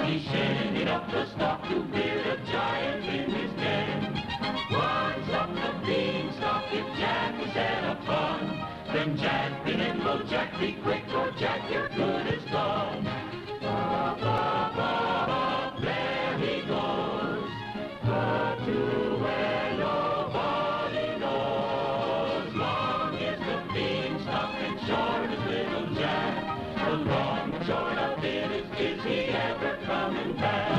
he's shinning up the stalk to beard a giant in his den. What's up the beanstalk if Jack is at a fun? Then Jack and go Jack, be quick, or Jack, your good is done. Ba, ba, ba, ba, there he goes. But to where nobody knows. Long is the beanstalk and short is little Jack. The long and short of it is he ever coming back?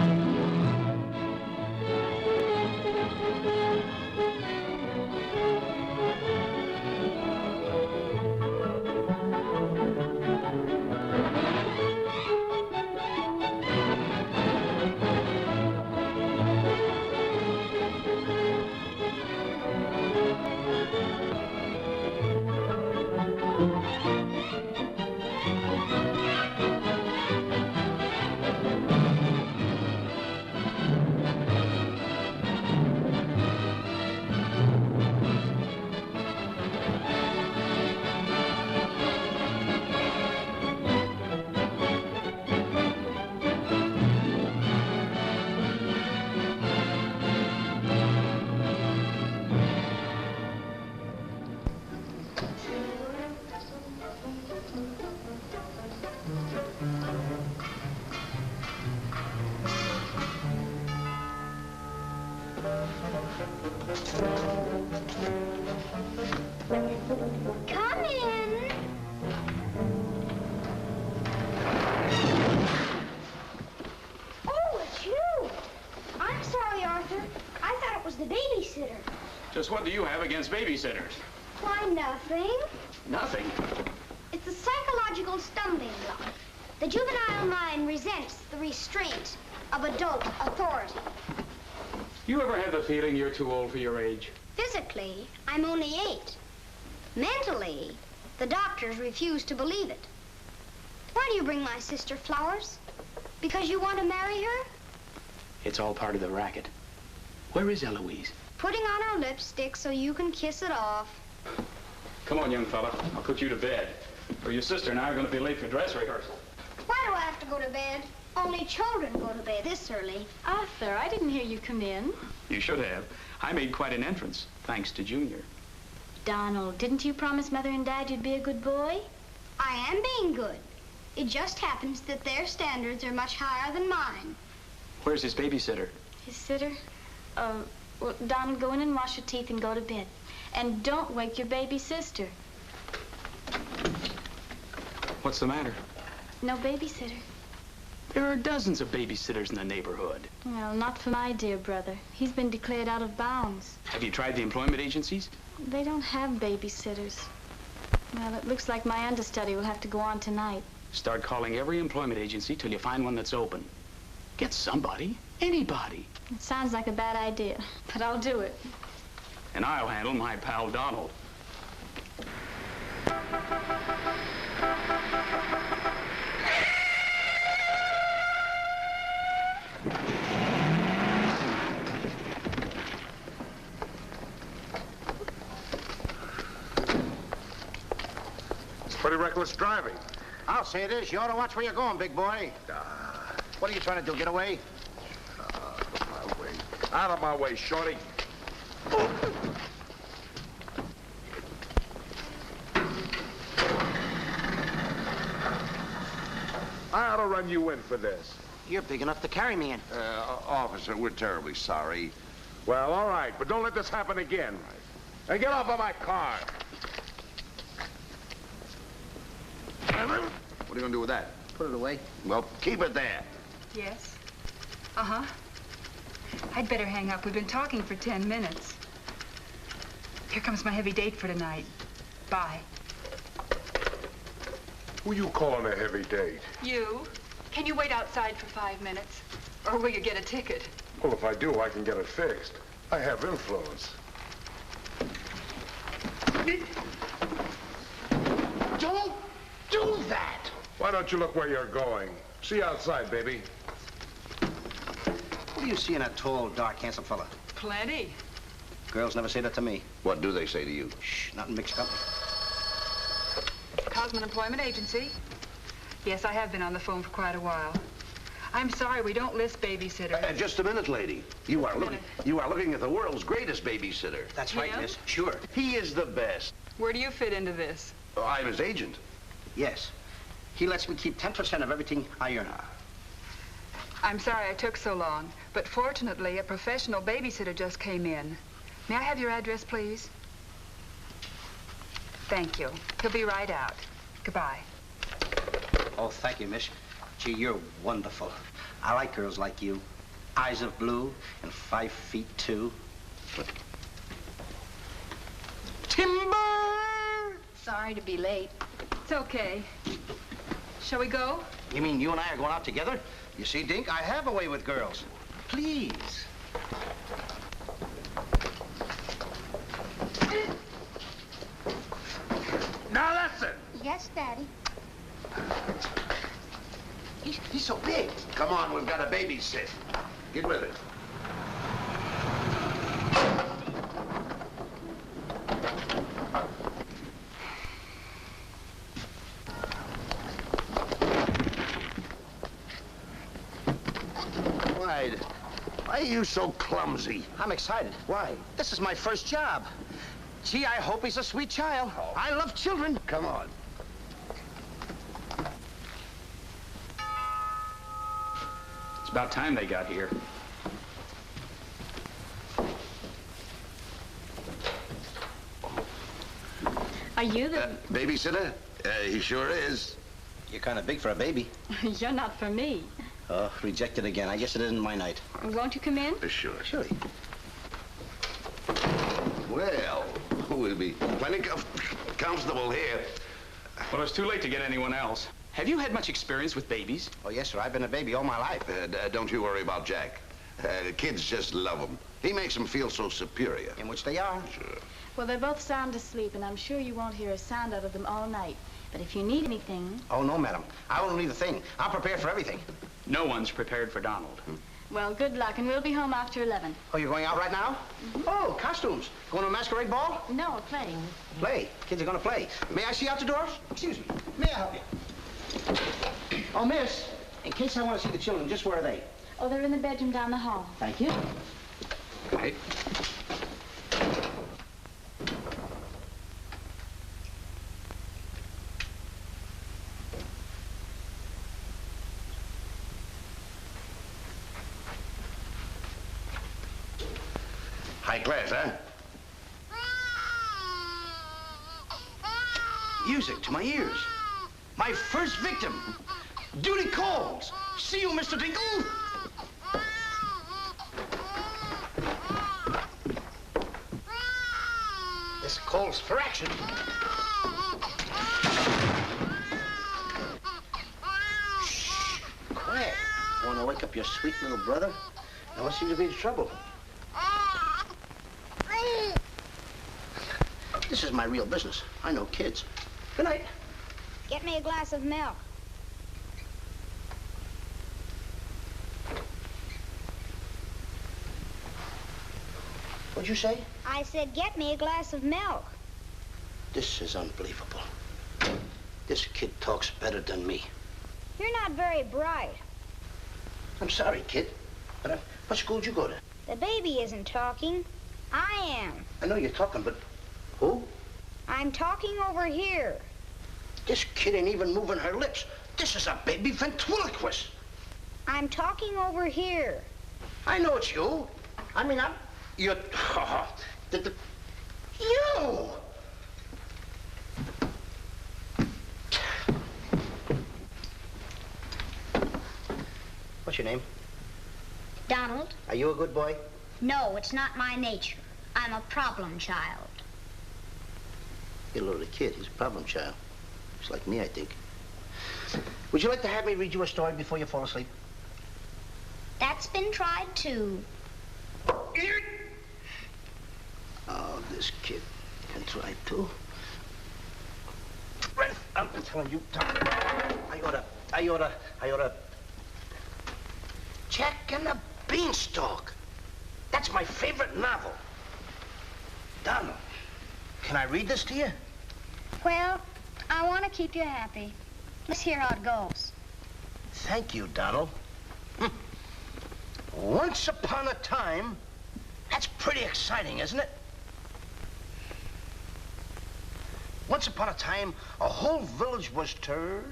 Come in. Oh, it's you. I'm sorry, Arthur. I thought it was the babysitter. Just what do you have against babysitters? Why, nothing. Nothing. It's a psychological stumbling block. The juvenile mind resents the restraint of adult authority. You ever have the feeling you're too old for your age? Physically, I'm only 8. Mentally, the doctors refuse to believe it. Why do you bring my sister flowers? Because you want to marry her? It's all part of the racket. Where is Eloise? Putting on her lipstick so you can kiss it off. Come on, young fella. I'll put you to bed. Or your sister and I are going to be late for dress rehearsal. Why do I have to go to bed? Only children go to bed this early. Arthur, I didn't hear you come in. You should have. I made quite an entrance, thanks to Junior. Donald, didn't you promise Mother and Dad you'd be a good boy? I am being good. It just happens that their standards are much higher than mine. Where's his babysitter? His sitter? Well, Donald, go in and wash your teeth and go to bed. And don't wake your baby sister. What's the matter? No babysitter. There are dozens of babysitters in the neighborhood. Well, not for my dear brother. He's been declared out of bounds. Have you tried the employment agencies? They don't have babysitters. Well, it looks like my understudy will have to go on tonight. Start calling every employment agency till you find one that's open. Get somebody, anybody. It sounds like a bad idea, but I'll do it. And I'll handle my pal Donald. Pretty reckless driving. I'll say it is. You ought to watch where you're going, big boy. What are you trying to do, get away? Out of my way. Out of my way, shorty. I ought to run you in for this. You're big enough to carry me in. Officer, we're terribly sorry. Well, all right, but don't let this happen again. And get off of my car. What are you going to do with that? Put it away. Well, keep it there. Yes. Uh-huh. I'd better hang up. We've been talking for 10 minutes. Here comes my heavy date for tonight. Bye. Who you calling a heavy date? You? Can you wait outside for 5 minutes? Or will you get a ticket? Well, if I do, I can get it fixed. I have influence. Don't do that! Why don't you look where you're going? See you outside, baby. What do you see in a tall, dark, handsome fella? Plenty. Girls never say that to me. What do they say to you? Shh, nothing mixed up. Cosman Employment Agency. Yes, I have been on the phone for quite a while. I'm sorry, we don't list babysitters. Just a minute, lady. You are looking at the world's greatest babysitter. That's right, Him? miss. Sure. He is the best. Where do you fit into this? Oh, I'm his agent. Yes. He lets me keep 10% of everything I earn. I'm sorry I took so long, but fortunately, a professional babysitter just came in. May I have your address, please? Thank you. He'll be right out. Goodbye. Oh, thank you, miss. Gee, you're wonderful. I like girls like you. Eyes of blue and 5 feet 2. Timber! Sorry to be late. It's okay. Shall we go? You mean you and I are going out together? You see, Dink, I have a way with girls. Please. Now listen. Yes, Daddy. He's so big. Come on, we've got to babysit. Get with it. Why are you so clumsy? I'm excited. Why? This is my first job. Gee, I hope he's a sweet child. Oh. I love children. Come on. It's about time they got here. Are you the... Babysitter? He sure is. You're kind of big for a baby. You're not for me. Oh, rejected again. I guess it isn't my night. Won't you come in? Sure. Sure. Well, we'll be plenty comfortable here. Well, it's too late to get anyone else. Have you had much experience with babies? Oh, yes, sir. I've been a baby all my life. Don't you worry about Jack. Kids just love him. He makes them feel so superior. In which they are. Sure. Well, they're both sound asleep, and I'm sure you won't hear a sound out of them all night. But if you need anything... Oh, no, madam. I won't need a thing. I'm prepared for everything. No one's prepared for Donald. Well, good luck, and we'll be home after 11. Oh, you're going out right now? Oh, costumes. Going to a masquerade ball? No, a play. Play. Kids are going to play. May I see out the doors? Excuse me. May I help you? Oh, miss, in case I want to see the children, just where are they? Oh, they're in the bedroom down the hall. Thank you. Right? High class, huh? Music to my ears. My first victim. Duty calls. See you, Mr. Dinkle. This calls for action. Shh. Quiet. Want to wake up your sweet little brother? Now, what seems to be the trouble? This is my real business. I know kids. Good night. Get me a glass of milk. What'd you say? I said, get me a glass of milk. This is unbelievable. This kid talks better than me. You're not very bright. I'm sorry, kid. But what school did you go to? The baby isn't talking. I am. I know you're talking, but who? I'm talking over here. This kid ain't even moving her lips. This is a baby ventriloquist. I'm talking over here. I know it's you. I mean, you're... You! What's your name? Donald? Are you a good boy? No, it's not my nature. I'm a problem child. You're a little kid. He's a problem child. He's like me, I think. Would you like to have me read you a story before you fall asleep? That's been tried too. Oh, this kid can try too. I'm telling you, Tom. I oughta. Jack and the Beanstalk. That's my favorite novel. Donald, can I read this to you? Well, I want to keep you happy. Let's hear how it goes. Thank you, Donald. Once upon a time, that's pretty exciting, isn't it? Once upon a time, a whole village was terrorized.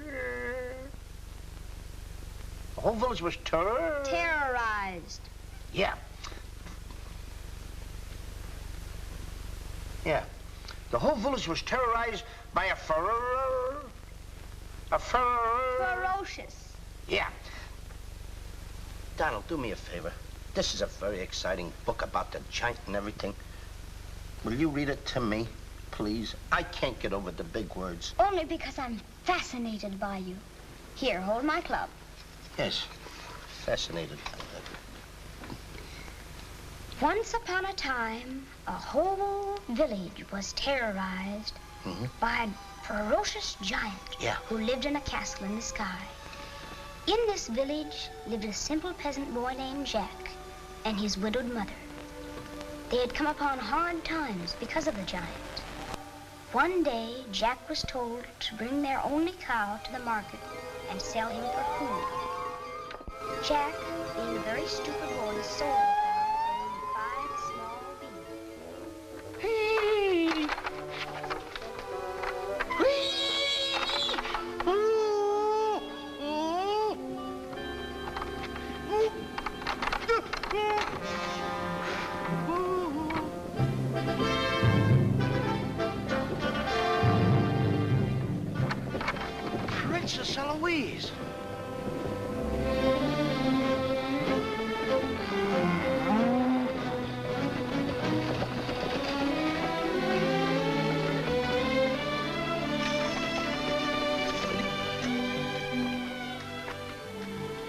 Yeah. Yeah. The whole village was terrorized by a Ferocious. Yeah. Donald, do me a favor. This is a very exciting book about the giant and everything. Will you read it to me, please? I can't get over the big words. Only because I'm fascinated by you. Here, hold my club. Yes, fascinated. Once upon a time, a whole village was terrorized by a ferocious giant who lived in a castle in the sky. In this village lived a simple peasant boy named Jack and his widowed mother. They had come upon hard times because of the giant. One day, Jack was told to bring their only cow to the market and sell him for food. Jack, being a very stupid boy, sold the cow for only 5 small beans. Hey! Princess Eloise.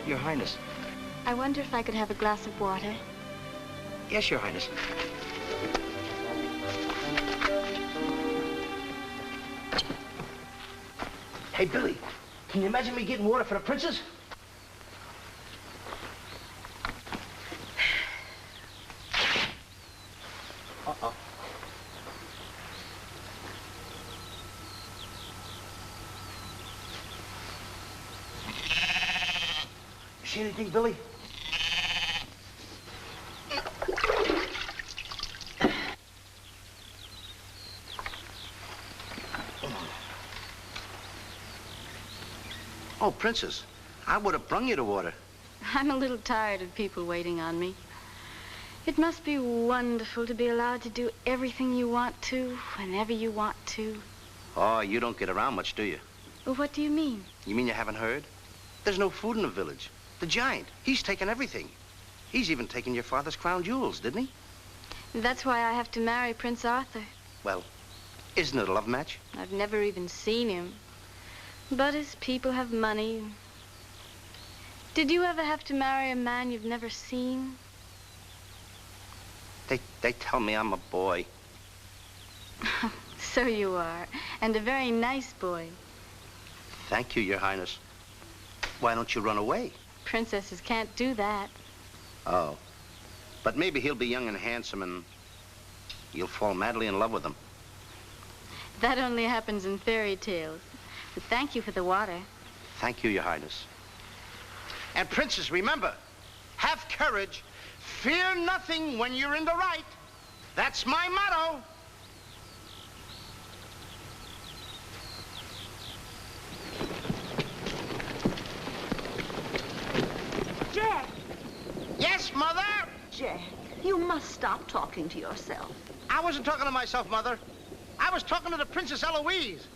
Your Highness. I wonder if I could have a glass of water. Yes, Your Highness. Hey, Billy, can you imagine me getting water for the princess? Uh-oh. See anything, Billy? Oh, Princess, I would have brung you the water. I'm a little tired of people waiting on me. It must be wonderful to be allowed to do everything you want to, whenever you want to. Oh, you don't get around much, do you? Well, what do you mean? You mean you haven't heard? There's no food in the village. The giant, he's taken everything. He's even taken your father's crown jewels, didn't he? That's why I have to marry Prince Arthur. Well, isn't it a love match? I've never even seen him. But his people have money. Did you ever have to marry a man you've never seen? They tell me I'm a boy. So you are, and a very nice boy. Thank you, Your Highness. Why don't you run away? Princesses can't do that. Oh. But maybe he'll be young and handsome and you'll fall madly in love with him. That only happens in fairy tales. But thank you for the water. Thank you, Your Highness. And Princess, remember, have courage. Fear nothing when you're in the right. That's my motto. Jack! Yes, Mother? Jack, you must stop talking to yourself. I wasn't talking to myself, Mother. I was talking to the Princess Eloise.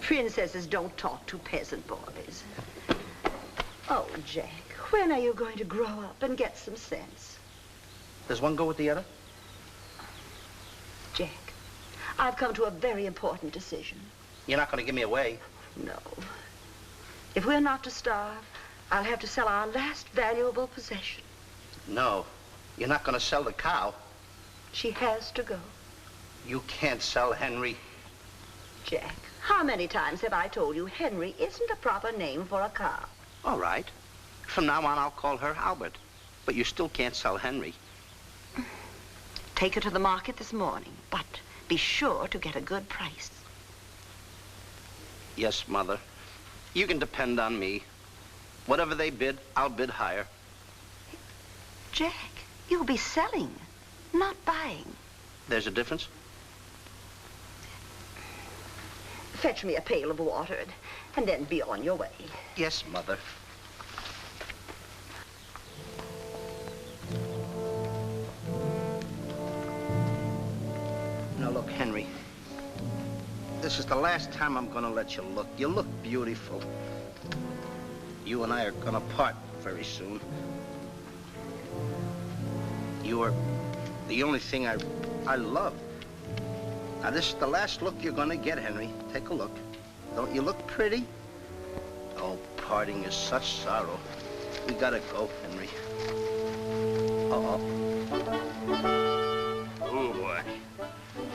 Princesses don't talk to peasant boys. Oh, Jack, when are you going to grow up and get some sense? Does one go with the other? Jack, I've come to a very important decision. You're not going to give me away. No. If we're not to starve, I'll have to sell our last valuable possession. No, you're not going to sell the cow. She has to go. You can't sell Henry. Jack, how many times have I told you Henry isn't a proper name for a cow? All right. From now on, I'll call her Albert. But you still can't sell Henry. Take her to the market this morning, but be sure to get a good price. Yes, Mother. You can depend on me. Whatever they bid, I'll bid higher. Jack, you'll be selling, not buying. There's a difference? Fetch me a pail of water and then be on your way. Yes, Mother. Now, look, Henry. This is the last time I'm gonna let you look. You look beautiful. You and I are gonna part very soon. You are the only thing I love. Now, this is the last look you're gonna get, Henry. Take a look. Don't you look pretty? Oh, parting is such sorrow. We gotta go, Henry. Uh-oh. Oh, boy.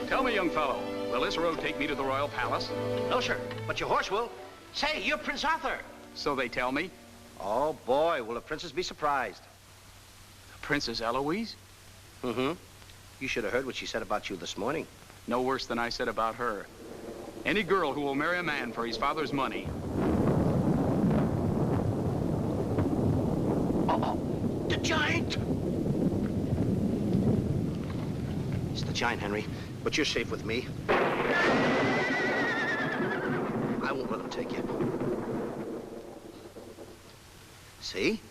Tell me, young fellow, will this road take me to the royal palace? No, sir, but your horse will. Say, you're Prince Arthur. So they tell me. Oh, boy, will the princess be surprised. Princess Eloise? Mm-hmm. You should have heard what she said about you this morning. No worse than I said about her. Any girl who will marry a man for his father's money. Uh-oh, the giant! It's the giant, Henry, but you're safe with me. I won't let him take you. See?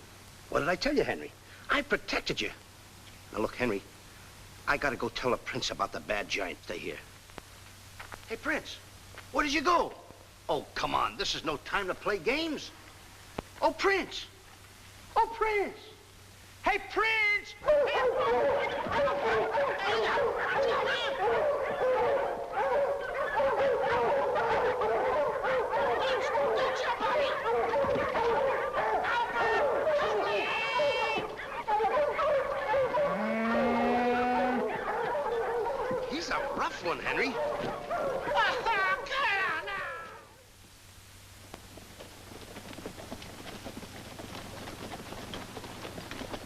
What did I tell you, Henry? I protected you. Now, look, Henry, I gotta go tell the prince about the bad giant. Stay here. Hey, Prince, where did you go? Oh, come on, this is no time to play games. Oh, Prince! Oh, Prince! Hey, Prince! He's a rough one, Henry.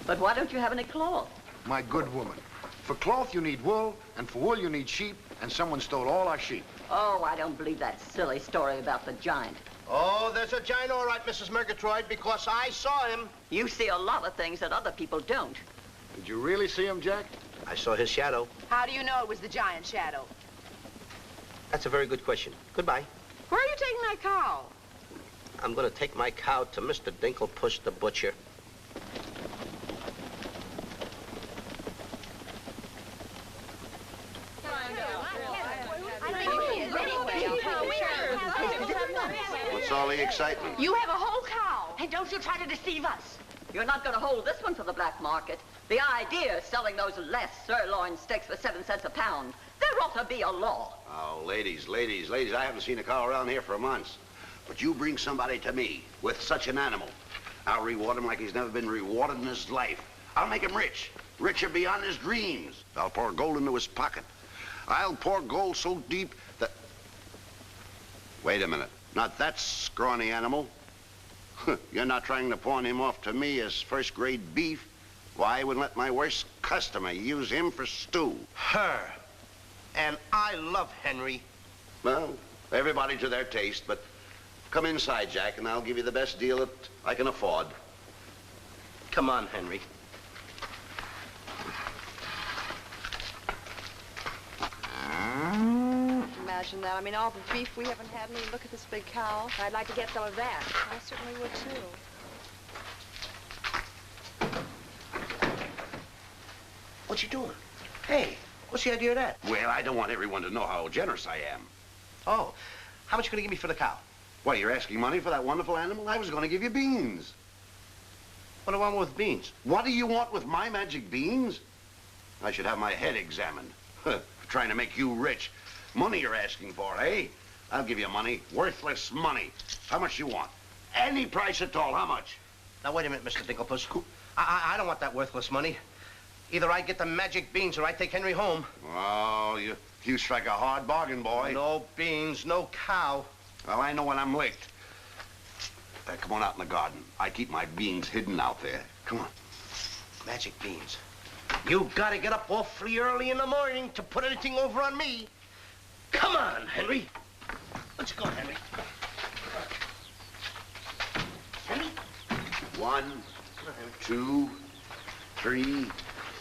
But why don't you have any cloth? My good woman, for cloth you need wool, and for wool you need sheep, and someone stole all our sheep. Oh, I don't believe that silly story about the giant. Oh, there's a giant all right, Mrs. Murgatroyd, because I saw him. You see a lot of things that other people don't. Did you really see him, Jack? I saw his shadow. How do you know it was the giant shadow? That's a very good question. Goodbye. Where are you taking my cow? I'm going to take my cow to Mr. Dinklepuss the butcher. What's all the excitement? You have a whole cow. And don't you try to deceive us. You're not going to hold this one for the black market. The idea is selling those less sirloin steaks for 7 cents a pound. There ought to be a law. Oh, ladies, I haven't seen a cow around here for months. But you bring somebody to me with such an animal. I'll reward him like he's never been rewarded in his life. I'll make him rich, richer beyond his dreams. I'll pour gold into his pocket. I'll pour gold so deep that... Wait a minute. Not that scrawny animal. You're not trying to pawn him off to me as first-grade beef. Why, I wouldn't let my worst customer use him for stew. Her. And I love Henry. Well, everybody to their taste, but come inside, Jack, and I'll give you the best deal that I can afford. Come on, Henry. Imagine that. I mean, all the beef we haven't had, and you look at this big cow. I'd like to get some of that. I certainly would, too. What you doing? Hey, what's the idea of that? Well, I don't want everyone to know how generous I am. Oh, how much you gonna give me for the cow? Why, you're asking money for that wonderful animal? I was going to give you beans. What do I want with beans? What do you want with my magic beans? I should have my head examined. Trying to make you rich. Money you're asking for, eh? I'll give you money. Worthless money. How much you want? Any price at all. How much? Now, wait a minute, Mr. Dinklepuss. I don't want that worthless money. Either I get the magic beans or I take Henry home. Oh, you strike a hard bargain, boy. No beans, no cow. Well, I know when I'm licked. Come on out in the garden. I keep my beans hidden out there. Come on. Magic beans. You gotta get up awfully early in the morning to put anything over on me. Come on, Henry. Let's go, Henry. Henry? 1, 2, 3,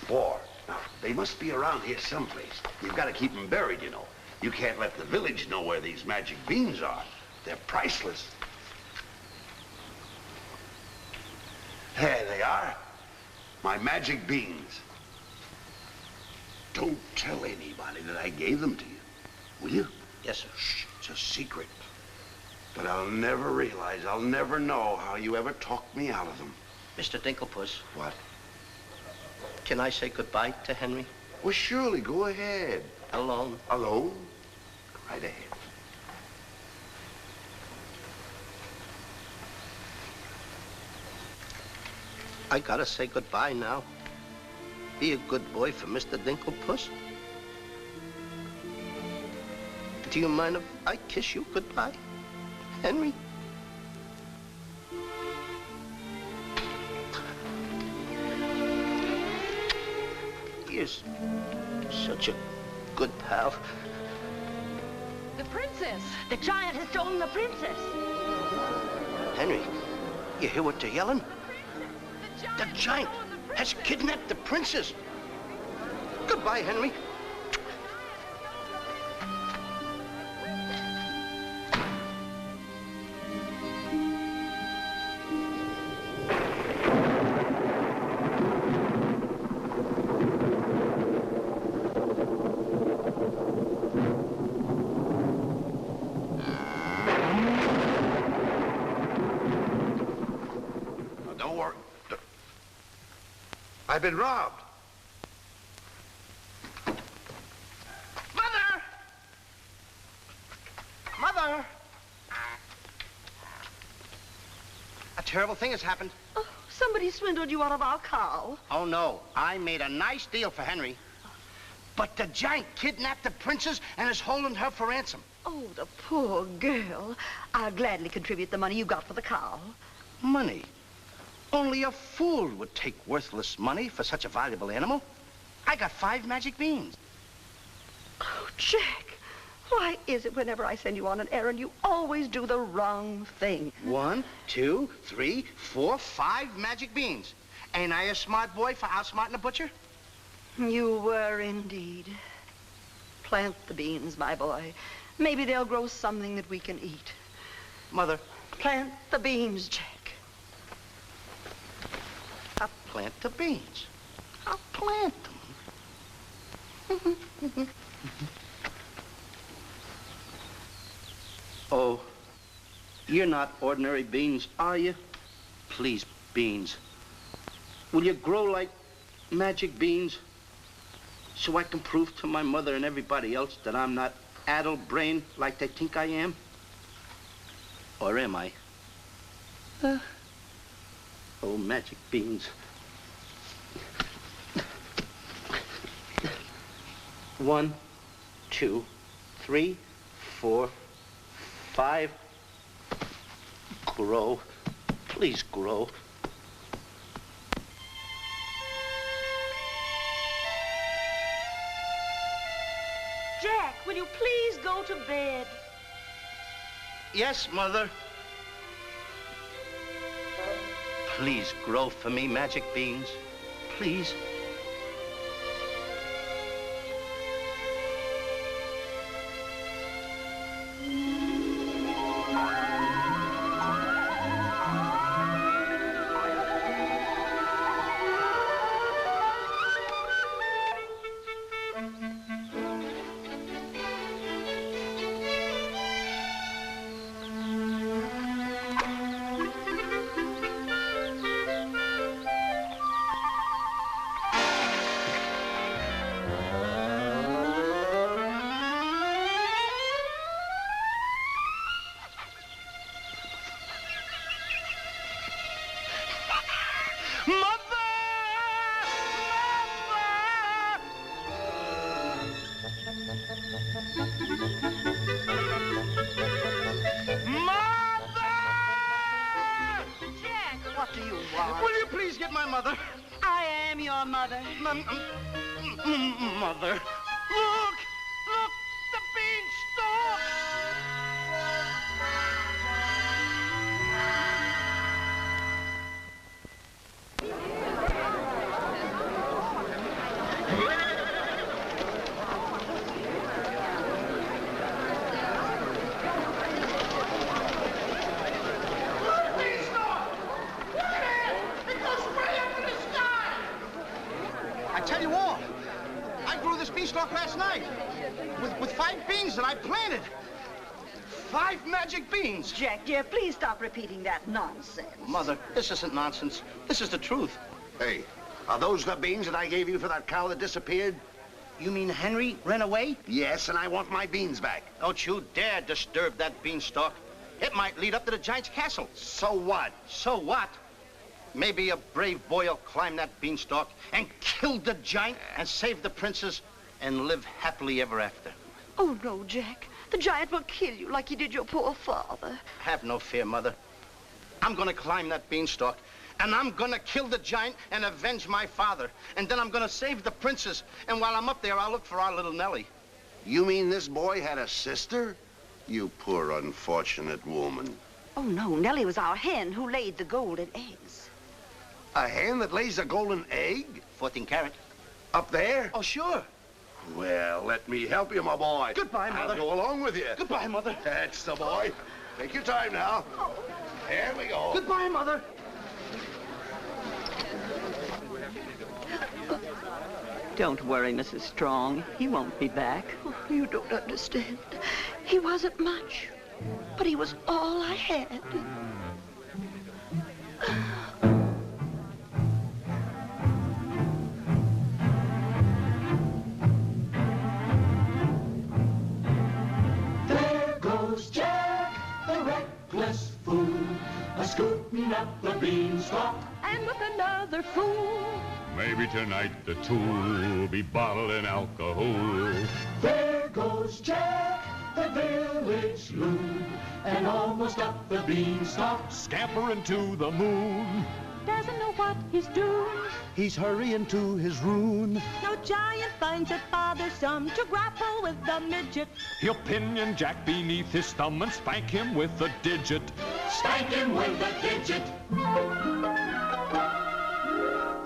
4. Now, they must be around here someplace. You've got to keep them buried, you know. You can't let the village know where these magic beans are. They're priceless. There they are. My magic beans. Don't tell anybody that I gave them to you. Will you? Yes, sir. Shh, it's a secret. But I'll never realize, I'll never know how you ever talked me out of them. Mr. Dinklepuss. What? Can I say goodbye to Henry? Well, surely, go ahead. Alone? Alone? Go right ahead. I gotta say goodbye now. Be a good boy for Mr. Dinklepuss. Do you mind if I kiss you goodbye, Henry? You're such a good pal. The princess. The giant has stolen the princess. Henry, you hear what they're yelling? The giant has kidnapped the princess. Goodbye, Henry. Don't worry. I've been robbed. Mother! Mother! A terrible thing has happened. Oh, somebody swindled you out of our cow. Oh, no. I made a nice deal for Henry. But the giant kidnapped the princess and is holding her for ransom. Oh, the poor girl. I'll gladly contribute the money you got for the cow. Money? Only a fool would take worthless money for such a valuable animal. I got 5 magic beans. Oh, Jack, why is it whenever I send you on an errand, you always do the wrong thing? 1, 2, 3, 4, 5 magic beans. Ain't I a smart boy for outsmarting a butcher? You were indeed. Plant the beans, my boy. Maybe they'll grow something that we can eat. Mother, Plant the beans, Jack. I'll plant the beans. I'll plant them. Oh, you're not ordinary beans, are you? Please, beans. Will you grow like magic beans so I can prove to my mother and everybody else that I'm not addle-brained like they think I am? Or am I? Oh, magic beans. 1, 2, 3, 4, 5. Grow. Please grow. Jack, will you please go to bed? Yes, Mother. Please grow for me, magic beans. Please. Mother. I am your mother. Mother. Look! Look! The beanstalk! last night with 5 beans that I planted. 5 magic beans. Jack, dear, please stop repeating that nonsense. Mother, this isn't nonsense. This is the truth. Hey, are those the beans that I gave you for that cow that disappeared? You mean Henry ran away? Yes, and I want my beans back. Don't you dare disturb that beanstalk. It might lead up to the giant's castle. So what? So what? Maybe a brave boy will climb that beanstalk and kill the giant and save the princess and live happily ever after. Oh, no, Jack. The giant will kill you like he did your poor father. Have no fear, Mother. I'm gonna climb that beanstalk, and I'm gonna kill the giant and avenge my father. And then I'm gonna save the princess. And while I'm up there, I'll look for our little Nellie. You mean this boy had a sister? You poor unfortunate woman. Oh, no, Nellie was our hen who laid the golden eggs. A hen that lays a golden egg? 14 carat. Up there? Oh, sure. Well, let me help you, my boy. Goodbye, Mother. I'll go along with you. Goodbye, Mother. That's the boy. Take your time now. There we go. Goodbye, Mother. Don't worry, Mrs. Strong. He won't be back. Oh, you don't understand. He wasn't much, but he was all I had. There goes Jack, the reckless fool, a-scooting up the beanstalk. And with another fool. Maybe tonight the two will be bottling alcohol. There goes Jack, the village loon, and almost up the beanstalk. Scampering to the moon. Doesn't know what he's doing. He's hurrying to his ruin. No giant finds it bothersome to grapple with the midget. He'll pinion Jack beneath his thumb and spank him with a digit. Spank him with a digit.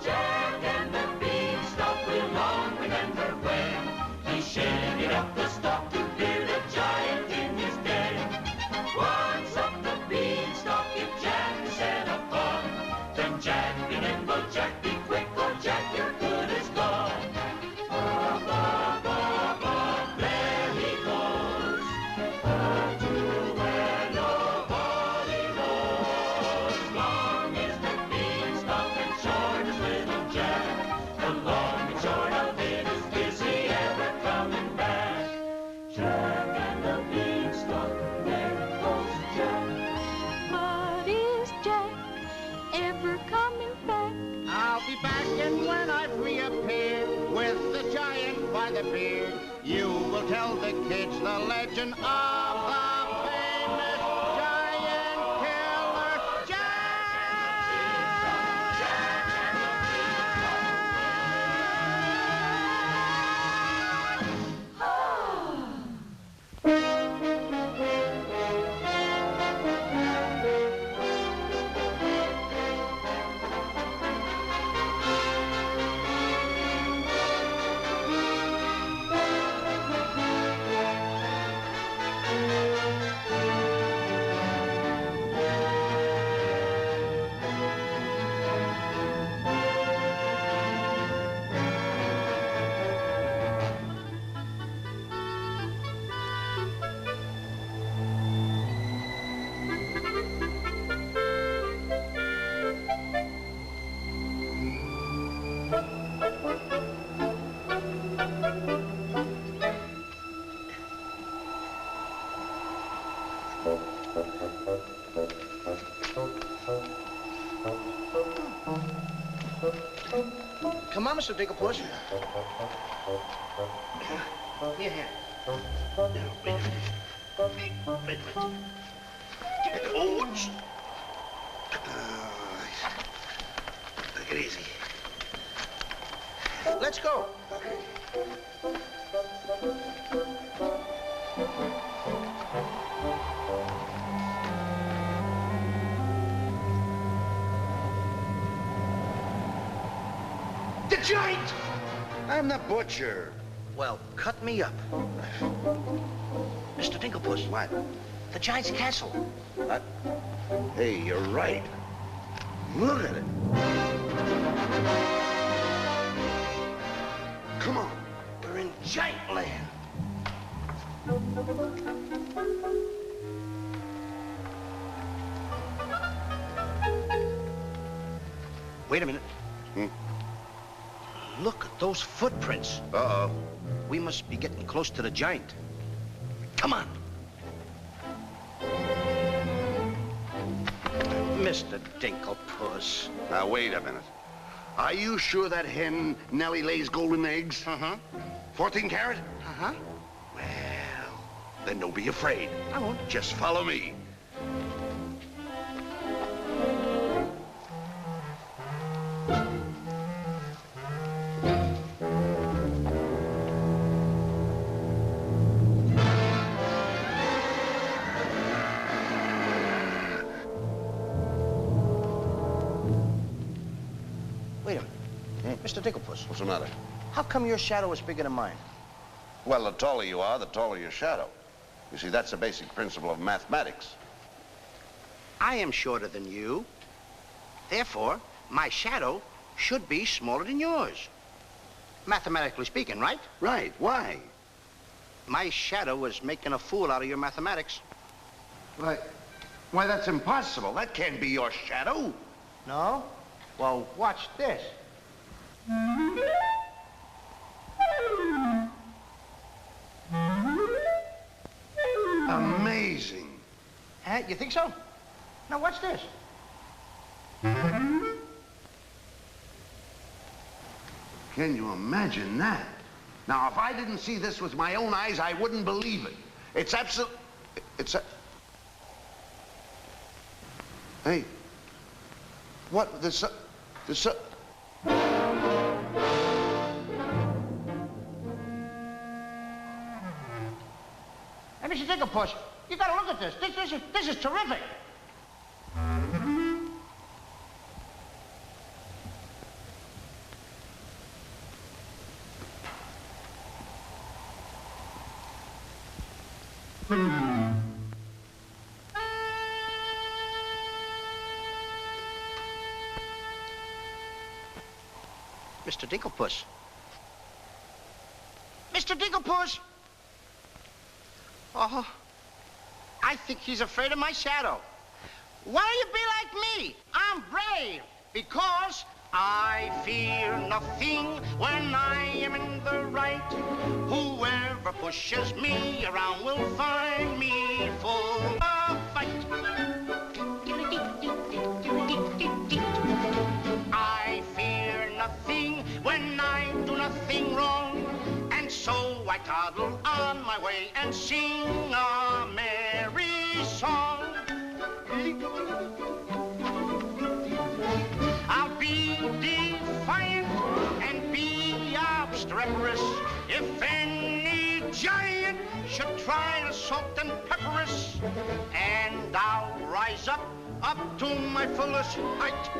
Jack and the beanstalk will long remember when he shaded up the stalk to fear the giant in his den. Once up the beanstalk, if Jack is set upon, then Jack be nimble, Jack be quick, or Jack your good is gone. Up, up, up, up, there he goes, up to where nobody knows. Long is the beanstalk and short is little Jack. The long and short of it is he ever coming back? Jack and the beanstalk, there goes Jack. But is Jack ever coming back? I'll be back, and when I reappear with the giant by the beard, you will tell the kids the legend of the famous giant killer, Come on, Mr. Digglepuss. Here, here. Wait. Oh, take it easy. Let's go. The giant! I'm the butcher. Well, cut me up. Mr. Digglepuss. What? The giant's castle. What? Hey, you're right. Look at it. Come on. We're in giant land. Wait a minute. Look at those footprints. Uh-oh. We must be getting close to the giant. Come on. Mr. Dinklepuss. Now, wait a minute. Are you sure that hen Nellie lays golden eggs? Uh-huh. 14 carat? Uh-huh. Well, then don't be afraid. I won't. Just follow me. Wait a minute. Mr. Dinklepuss. What's the matter? How come your shadow is bigger than mine? Well, the taller you are, the taller your shadow. You see, that's the basic principle of mathematics. I am shorter than you. Therefore, my shadow should be smaller than yours. Mathematically speaking, right? Right. Why? My shadow is making a fool out of your mathematics. Why, that's impossible. That can't be your shadow. No? Well, watch this. Amazing. Huh? You think so? Now watch this. Can you imagine that? Now, if I didn't see this with my own eyes, I wouldn't believe it. It's absolute... Hey. What? Hey, Mr. Dinklepuss, you gotta look at this. This is terrific. Mr. Dinklepuss. Mr. Dinklepuss! Oh, I think he's afraid of my shadow. Why don't you be like me? I'm brave because I fear nothing when I am in the right. Whoever pushes me around will find me full of fight. I fear nothing when I do nothing wrong. And so I toddle on my way and sing a merry song. I'll be defiant and be obstreperous if any giant should try to salt and pepper us. And I'll rise up to my fullest height,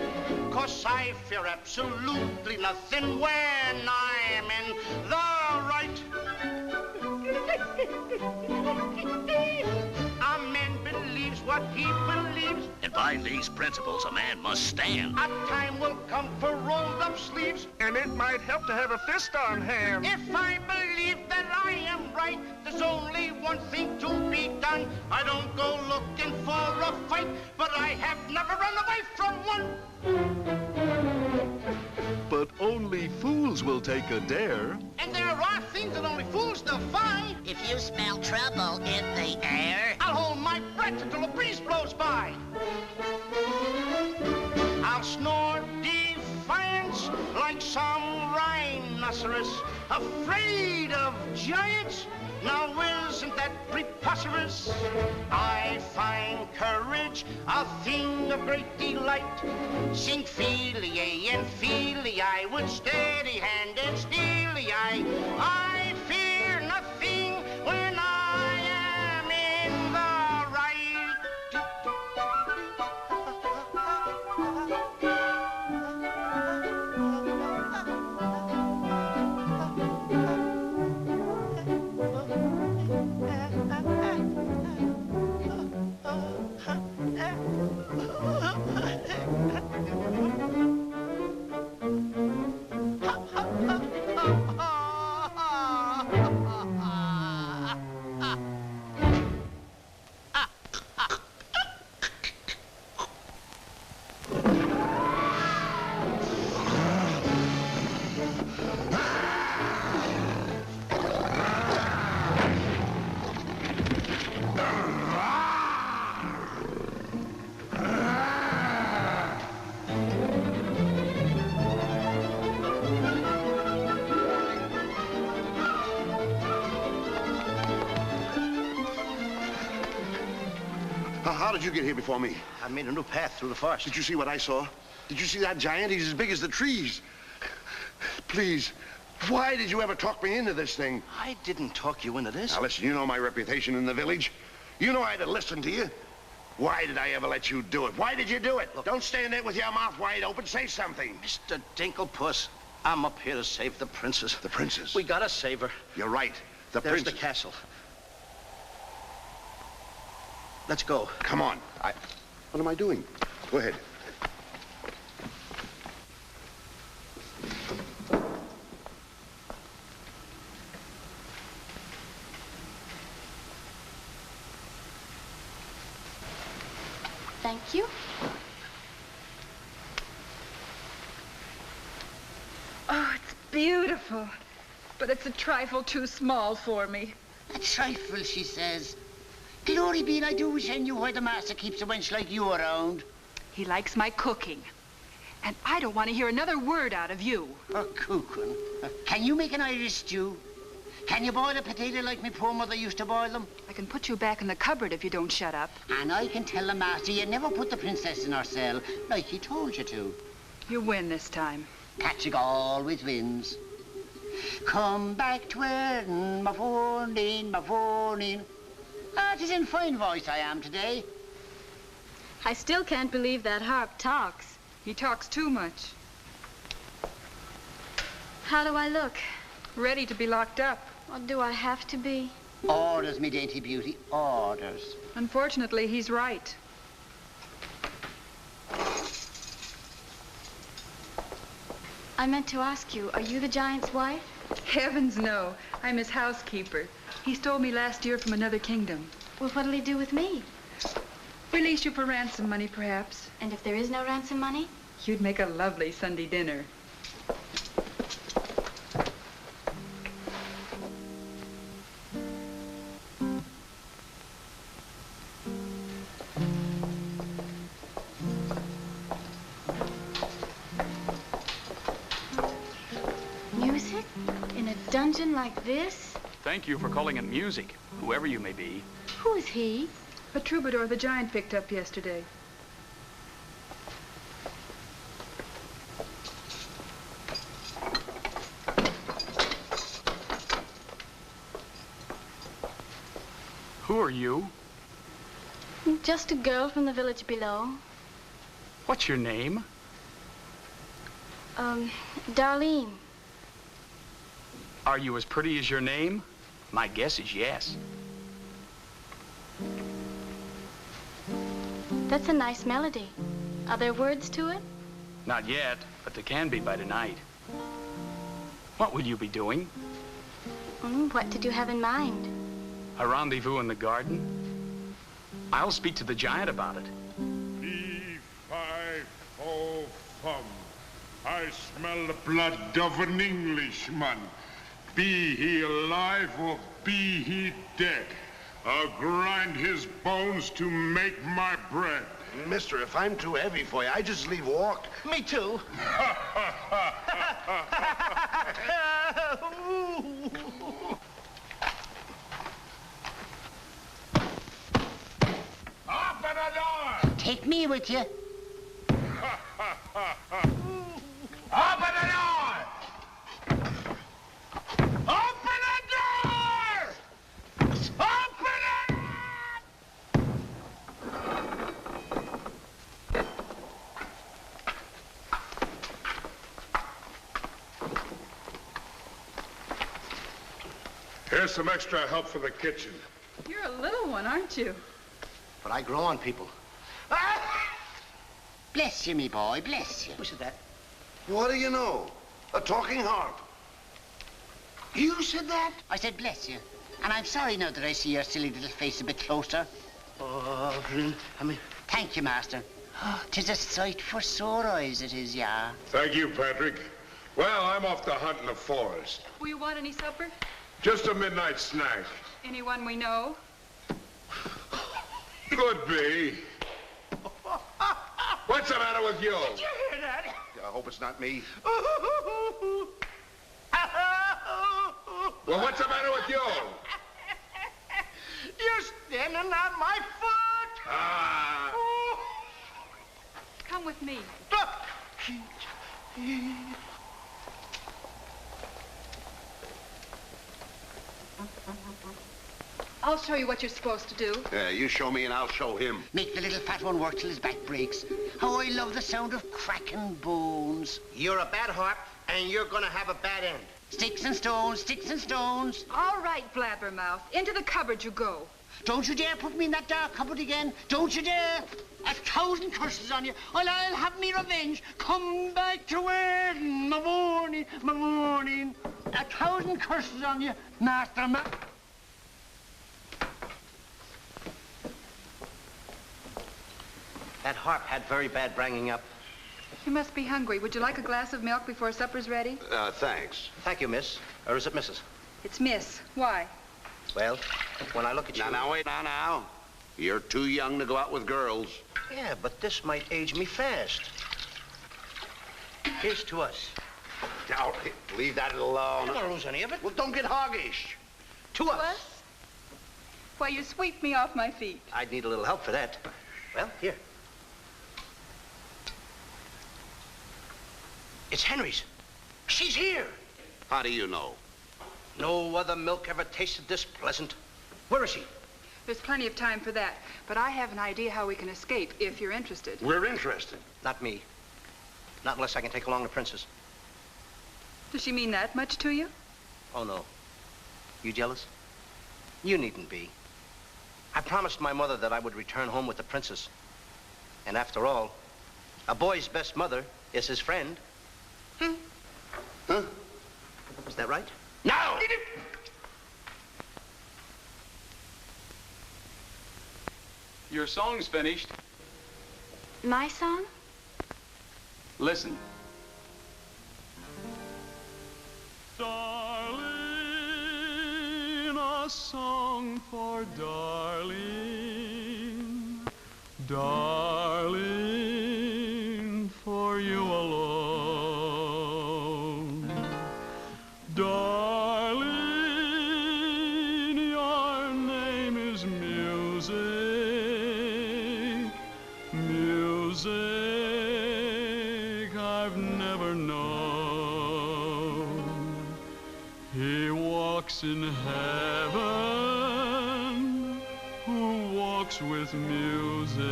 'cause I fear absolutely nothing when I am in the right. A man believes what he believes, and by these principles a man must stand. A time will come for rolled up sleeves, and it might help to have a fist on hand. If I believe that I am right, there's only one thing to be done. I don't go looking for a fight, but I have never run away from one. But only fools will take a dare. And there are things that only fools defy. If you smell trouble in the air, I'll hold my breath until a breeze blows by. I'll snore defiance like some rhinoceros, afraid of giants. Now isn't that preposterous? I find courage a thing of great delight. Sing Feely and Feely, I with steady hand and steely eye. I fear nothing when I am in the right. How did you get here before me? I made a new path through the forest. Did you see what I saw? Did you see that giant? He's as big as the trees. Please, why did you ever talk me into this thing? I didn't talk you into this. Now, listen, you know my reputation in the village. You know I'd have listened to you. Why did I ever let you do it? Why did you do it? Look, don't stand there with your mouth wide open. Say something. Mr. Dinklepuss, I'm up here to save the princess. The princess? We gotta save her. You're right. There's princess. the castle. Let's go. Come on. What am I doing? Go ahead. Thank you. Oh, it's beautiful. But it's a trifle too small for me. A trifle, she says. Glory be, and I do wish I knew why the master keeps a wench like you around. He likes my cooking. And I don't want to hear another word out of you. Oh, cooking. Can you make an Irish stew? Can you boil a potato like my poor mother used to boil them? I can put you back in the cupboard if you don't shut up. And I can tell the master you never put the princess in her cell, like he told you to. You win this time. Catching always wins. Come back to earn my phone my phone. Ah, it is in fine voice I am today. I still can't believe that harp talks. He talks too much. How do I look? Ready to be locked up. Or do I have to be? Orders, me dainty beauty, orders. Unfortunately, he's right. I meant to ask you, are you the giant's wife? Heavens, no. I'm his housekeeper. He stole me last year from another kingdom. Well, what'll he do with me? Release you for ransom money, perhaps. And if there is no ransom money? You'd make a lovely Sunday dinner. Music? In a dungeon like this? Thank you for calling it music, whoever you may be. Who is he? A troubadour the giant picked up yesterday. Who are you? Just a girl from the village below. What's your name? Darlene. Are you as pretty as your name? My guess is yes. That's a nice melody. Are there words to it? Not yet, but there can be by tonight. What will you be doing? What did you have in mind? A rendezvous in the garden? I'll speak to the giant about it. Fee-fi-fo-fum. I smell the blood of an Englishman. Be he alive or be he dead, I'll grind his bones to make my bread. Mister, if I'm too heavy for you, I just leave walk. Me too. Open the door! Take me with you. Open the door! Open the door! Open it! Here's some extra help for the kitchen. You're a little one, aren't you? But I grow on people. Bless you, me boy, bless you. Who said that? What do you know? A talking harp. You said that? I said bless you. And I'm sorry now that I see your silly little face a bit closer. Oh, Thank you, master. 'Tis a sight for sore eyes, it is, yeah. Thank you, Patrick. Well, I'm off to hunt in the forest. Will you want any supper? Just a midnight snack. Anyone we know? Could be. What's the matter with you? Did you hear that? I hope it's not me. Well, what's the matter with you? You're standing on my foot. Come with me. I'll show you what you're supposed to do. Yeah, you show me and I'll show him. Make the little fat one work till his back breaks. How I love the sound of cracking bones. You're a bad harp, and you're gonna have a bad end. Sticks and stones, sticks and stones. All right, Blabbermouth. Into the cupboard you go. Don't you dare put me in that dark cupboard again. Don't you dare. 1,000 curses on you. I'll have me revenge. Come back to where my morning, my morning. 1,000 curses on you, Master That harp had very bad bringing up. You must be hungry. Would you like a glass of milk before supper's ready? Thanks. Thank you, miss. Or is it Mrs.? It's Miss. Why? Well, when I look at you... Now, wait, now. You're too young to go out with girls. Yeah, but this might age me fast. Here's to us. Now, leave that alone. I don't lose any of it. Well, don't get hoggish. To us. Why, you sweep me off my feet. I'd need a little help for that. Well, here. It's Henry's. She's here. How do you know? No other milk ever tasted this pleasant. Where is she? There's plenty of time for that, but I have an idea how we can escape if you're interested. We're interested. Not me. Not unless I can take along the princess. Does she mean that much to you? Oh, no. You jealous? You needn't be. I promised my mother that I would return home with the princess. And after all, a boy's best mother is his friend. Huh? Is that right? No! Your song's finished. My song? Listen. Darling, a song for darling, darling, for you alone. Darling, your name is music, music I've never known. He walks in heaven, who walks with music,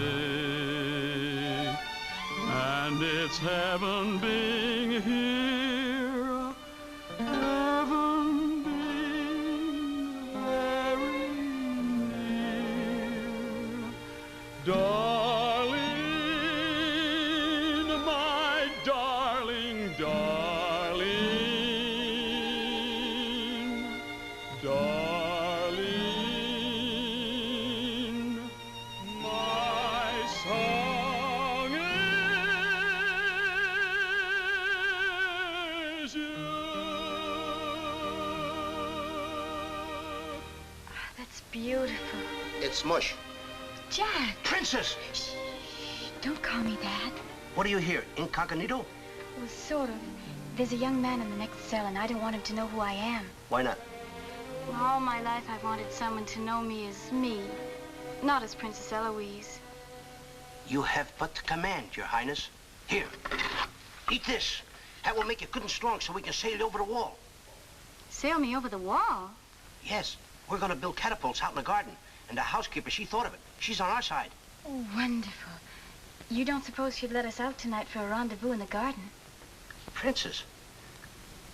and it's heaven being here, heaven being very near. Darling, my darling, darling, darling, my song is you. That's beautiful. It's mush. Jack! Princess! Shh. Don't call me that. What do you hear? Incognito? Well, sort of. There's a young man in the next cell, and I don't want him to know who I am. Why not? Well, all my life I've wanted someone to know me as me, not as Princess Eloise. You have but to command, Your Highness. Here, eat this. That will make you good and strong so we can sail you over the wall. Sail me over the wall? Yes, we're going to build catapults out in the garden. And the housekeeper, she thought of it. She's on our side. Oh, wonderful. You don't suppose she'd let us out tonight for a rendezvous in the garden? Princess,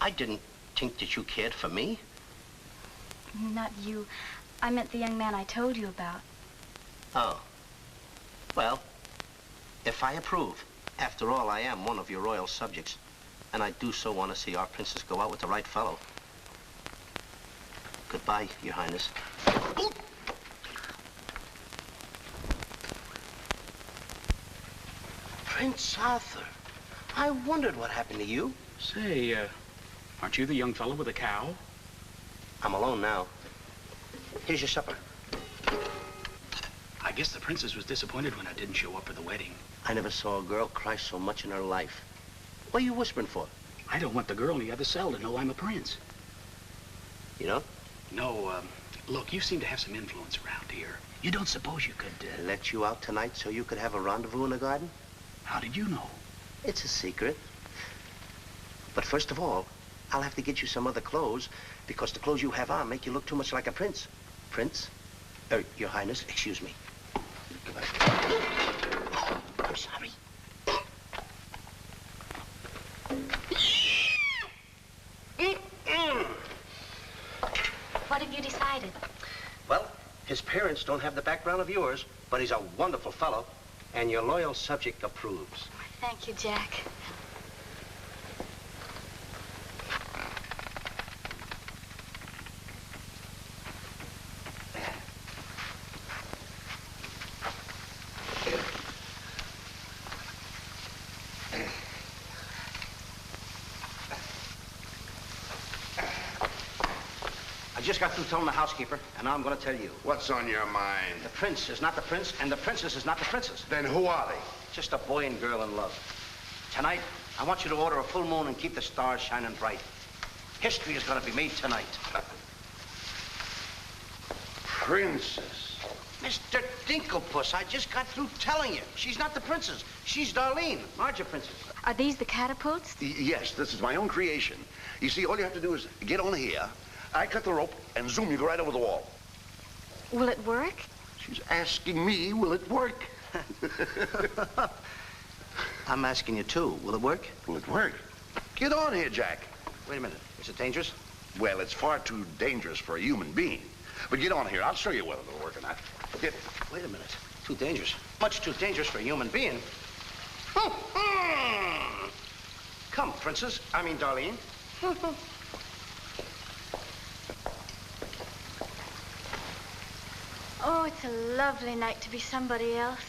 I didn't think that you cared for me. Not you. I meant the young man I told you about. Oh. Well, if I approve, after all, I am one of your royal subjects. And I do so want to see our princess go out with the right fellow. Goodbye, Your Highness. Prince Arthur, I wondered what happened to you. Say, aren't you the young fellow with the cow? I'm alone now. Here's your supper. I guess the princess was disappointed when I didn't show up for the wedding. I never saw a girl cry so much in her life. What are you whispering for? I don't want the girl in the other cell to know I'm a prince. You know? No, Look, you seem to have some influence around here. You don't suppose you could... Let you out tonight so you could have a rendezvous in the garden? How did you know? It's a secret. But first of all, I'll have to get you some other clothes because the clothes you have on make you look too much like a prince. Prince? Your Highness, excuse me. I'm sorry. What have you decided? Well, his parents don't have the background of yours, but he's a wonderful fellow, and your loyal subject approves. Thank you, Jack. I just got through telling the housekeeper, and now I'm going to tell you. What's on your mind? The prince is not the prince, and the princess is not the princess. Then who are they? Just a boy and girl in love. Tonight, I want you to order a full moon and keep the stars shining bright. History is going to be made tonight. Princess. Mr. Dinklepuss, I just got through telling you. She's not the princess. She's Darlene, Marja Princess. Are these the catapults? Yes, this is my own creation. You see, all you have to do is get on here. I cut the rope and zoom you go right over the wall. Will it work? She's asking me, will it work? I'm asking you, too. Will it work? Will it work? Get on here, Jack. Wait a minute. Is it dangerous? Well, it's far too dangerous for a human being. But get on here. I'll show you whether it'll work or not. Get. Wait a minute. Too dangerous. Much too dangerous for a human being. Come, Princess. I mean, Darlene. Oh, it's a lovely night to be somebody else.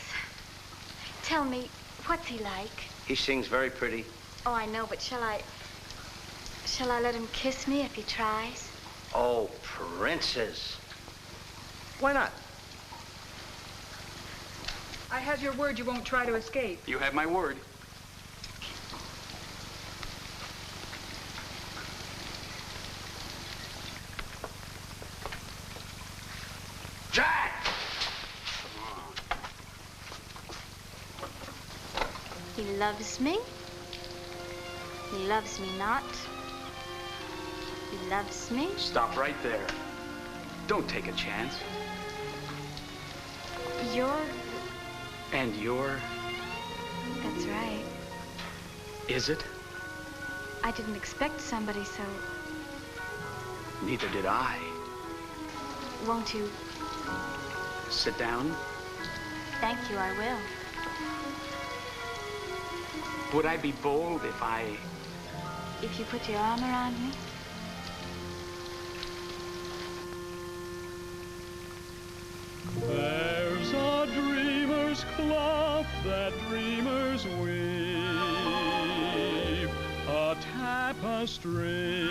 Tell me, what's he like? He sings very pretty. Oh, I know, but shall I let him kiss me if he tries? Oh, Princess. Why not? I have your word you won't try to escape. You have my word. Jack! He loves me. He loves me not. He loves me. Stop right there. Don't take a chance. You're... And you're... That's right. Is it? I didn't expect somebody so... Neither did I. Won't you? Sit down. Thank you, I will. Would I be bold if I... If you put your arm around me? There's a dreamer's cloth that dreamers weave, a tapestry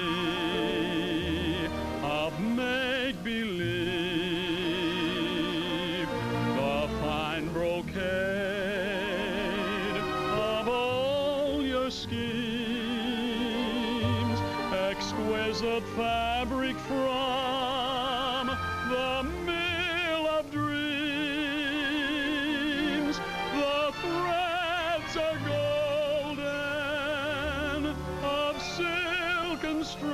of make-believe, the fine brocade of all your schemes, exquisite fabric from the mill of dreams. The threads are golden, of silken strands,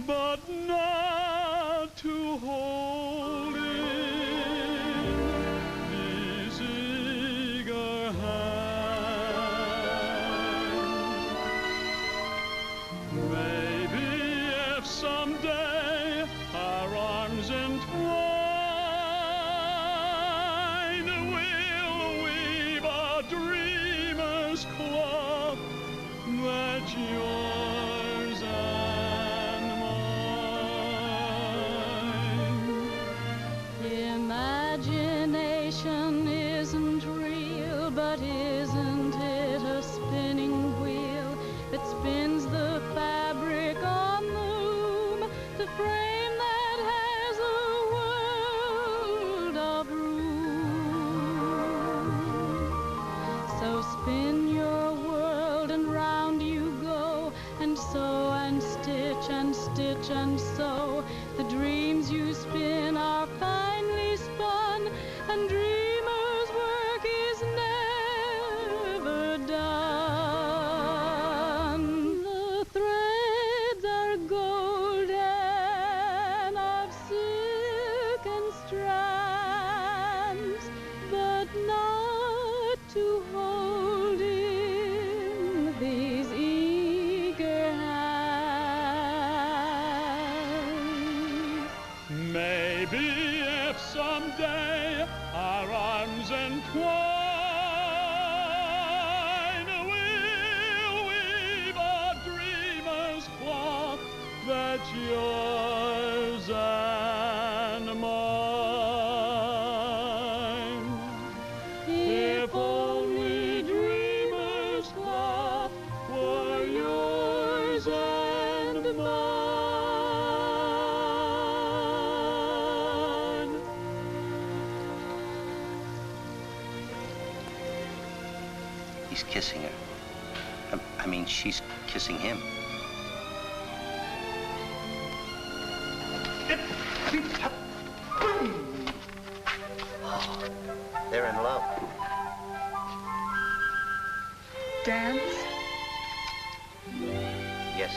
but not to hold in these eager hands. Maybe if someday Twine we'll weave a dreamer's cloth that's yours and mine. If only dreamer's cloth were yours and mine. He's kissing her. I mean, she's kissing him. Oh, they're in love. Dance? Yes.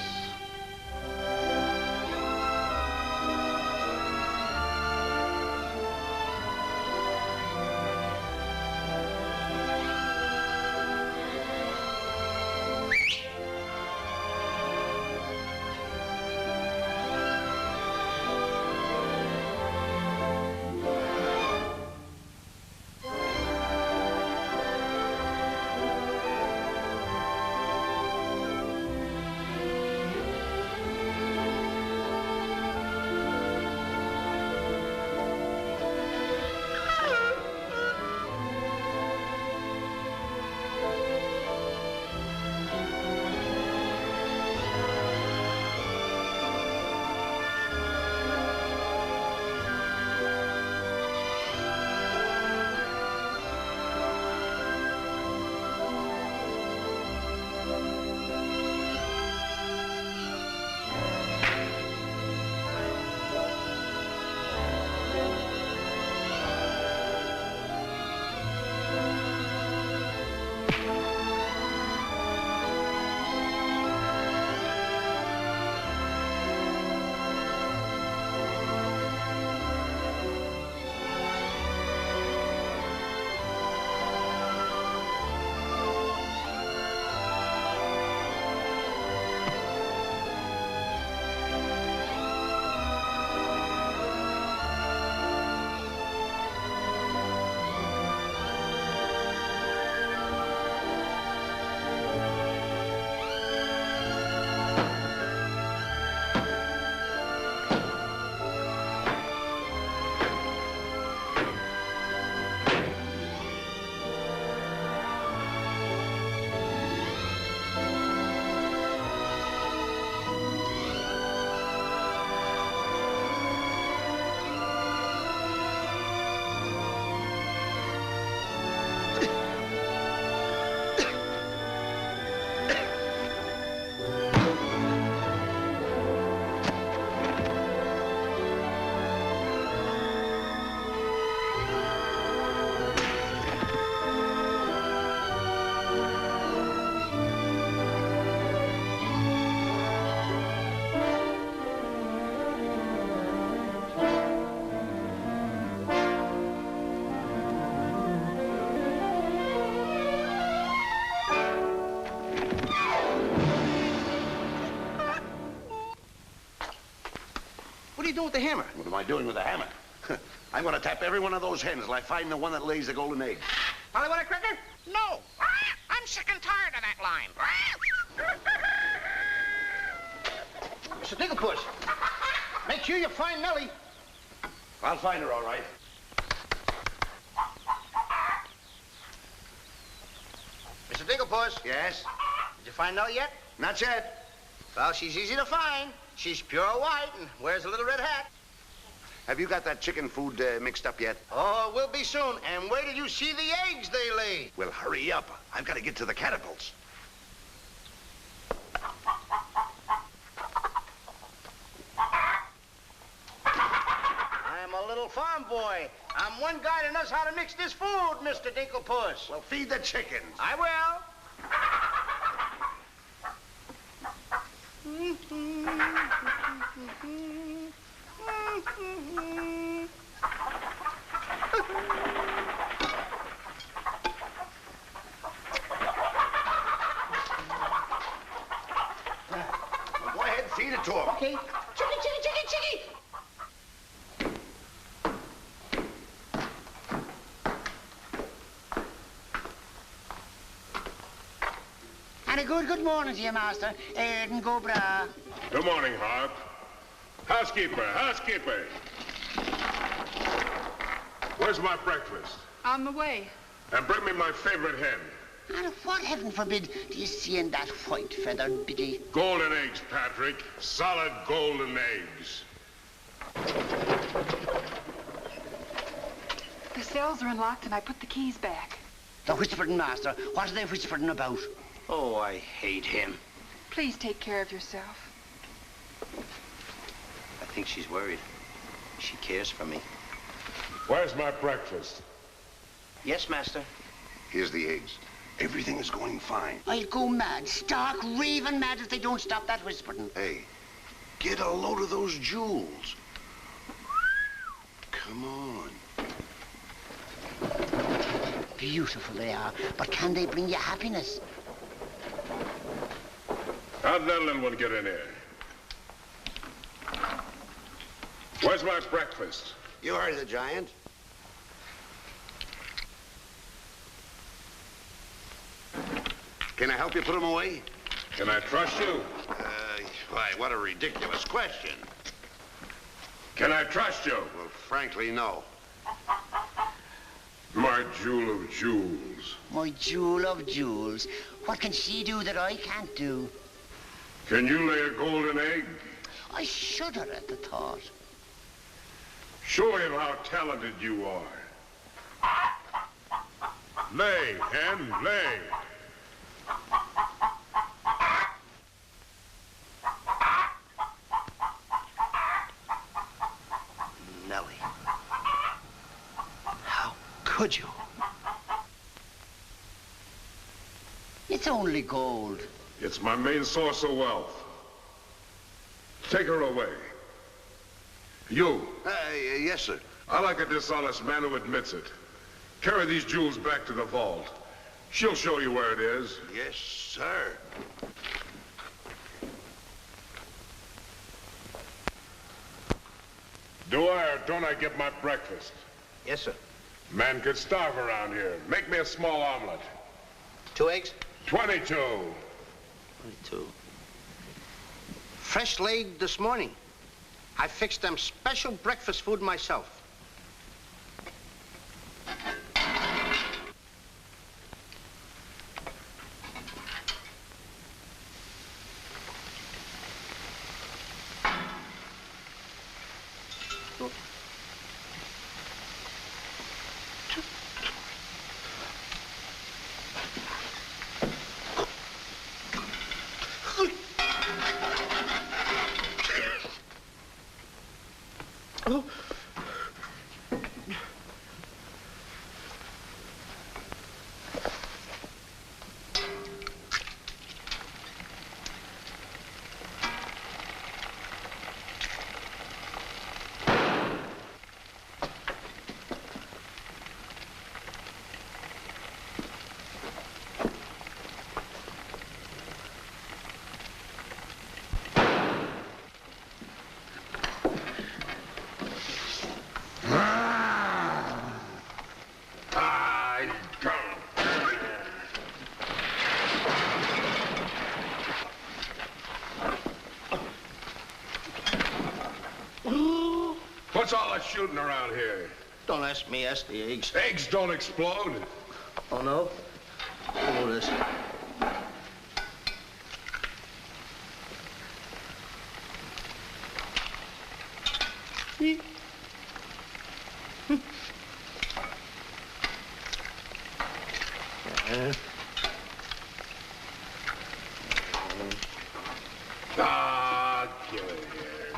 What are you doing with the hammer? What am I doing with the hammer? I'm going to tap every one of those hens till I find the one that lays the golden egg. Polly, want a cricket? No. I'm sick and tired of that line. Mr. Digglepuss, make sure you find Nellie. I'll find her, all right. Mr. Digglepuss. Yes? Did you find Nellie yet? Not yet. Well, she's easy to find. She's pure white and wears a little red hat. Have you got that chicken food mixed up yet? Oh, we'll be soon. And where did you see the eggs they lay? Well, hurry up. I've got to get to the catapults. I'm a little farm boy. I'm one guy that knows how to mix this food, Mr. Dinklepuss. Well, feed the chickens. I will. Well, go ahead and feed it to them. Okay. Chicky, chicky, chicky, chicky. And a good morning to you, master. And go bra. Good morning, Harp. Housekeeper, housekeeper. Where's my breakfast? On the way. And bring me my favorite hen. And what, heaven forbid, do you see in that white-feathered biddy? Golden eggs, Patrick. Solid golden eggs. The cells are unlocked and I put the keys back. The whispering master. What are they whispering about? Oh, I hate him. Please take care of yourself. I think she's worried. She cares for me. Where's my breakfast? Yes, master. Here's the eggs. Everything is going fine. I'll go mad, stark, raving mad if they don't stop that whispering. Hey, get a load of those jewels. Come on. Beautiful they are, but can they bring you happiness? How'd that little one get in here? Where's my breakfast? You heard the giant. Can I help you put them away? Can I trust you? Why, what a ridiculous question. Can I trust you? Well, frankly, no. My jewel of jewels. My jewel of jewels. What can she do that I can't do? Can you lay a golden egg? I shudder at the thought. Show him how talented you are. Lay, hen, lay. Nellie. How could you? It's only gold. It's my main source of wealth. Take her away. You. Yes, sir. I like a dishonest man who admits it. Carry these jewels back to the vault. She'll show you where it is. Yes, sir. Do I or don't I get my breakfast? Yes, sir. Man could starve around here. Make me a small omelet. 2 eggs? 22. 22. Fresh laid this morning. I fixed them special breakfast food myself. What's all that shooting around here? Don't ask me, ask the eggs. Eggs don't explode. Oh, no? Oh, this. Get it here.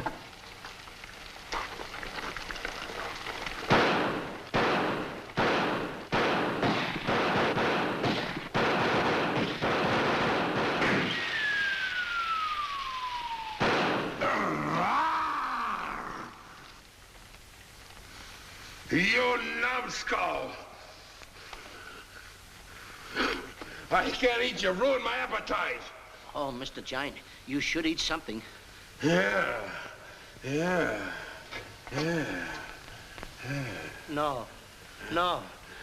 You numbskull! I can't eat you. Ruin my appetite. Oh, Mr. Giant, you should eat something. Yeah. No. No.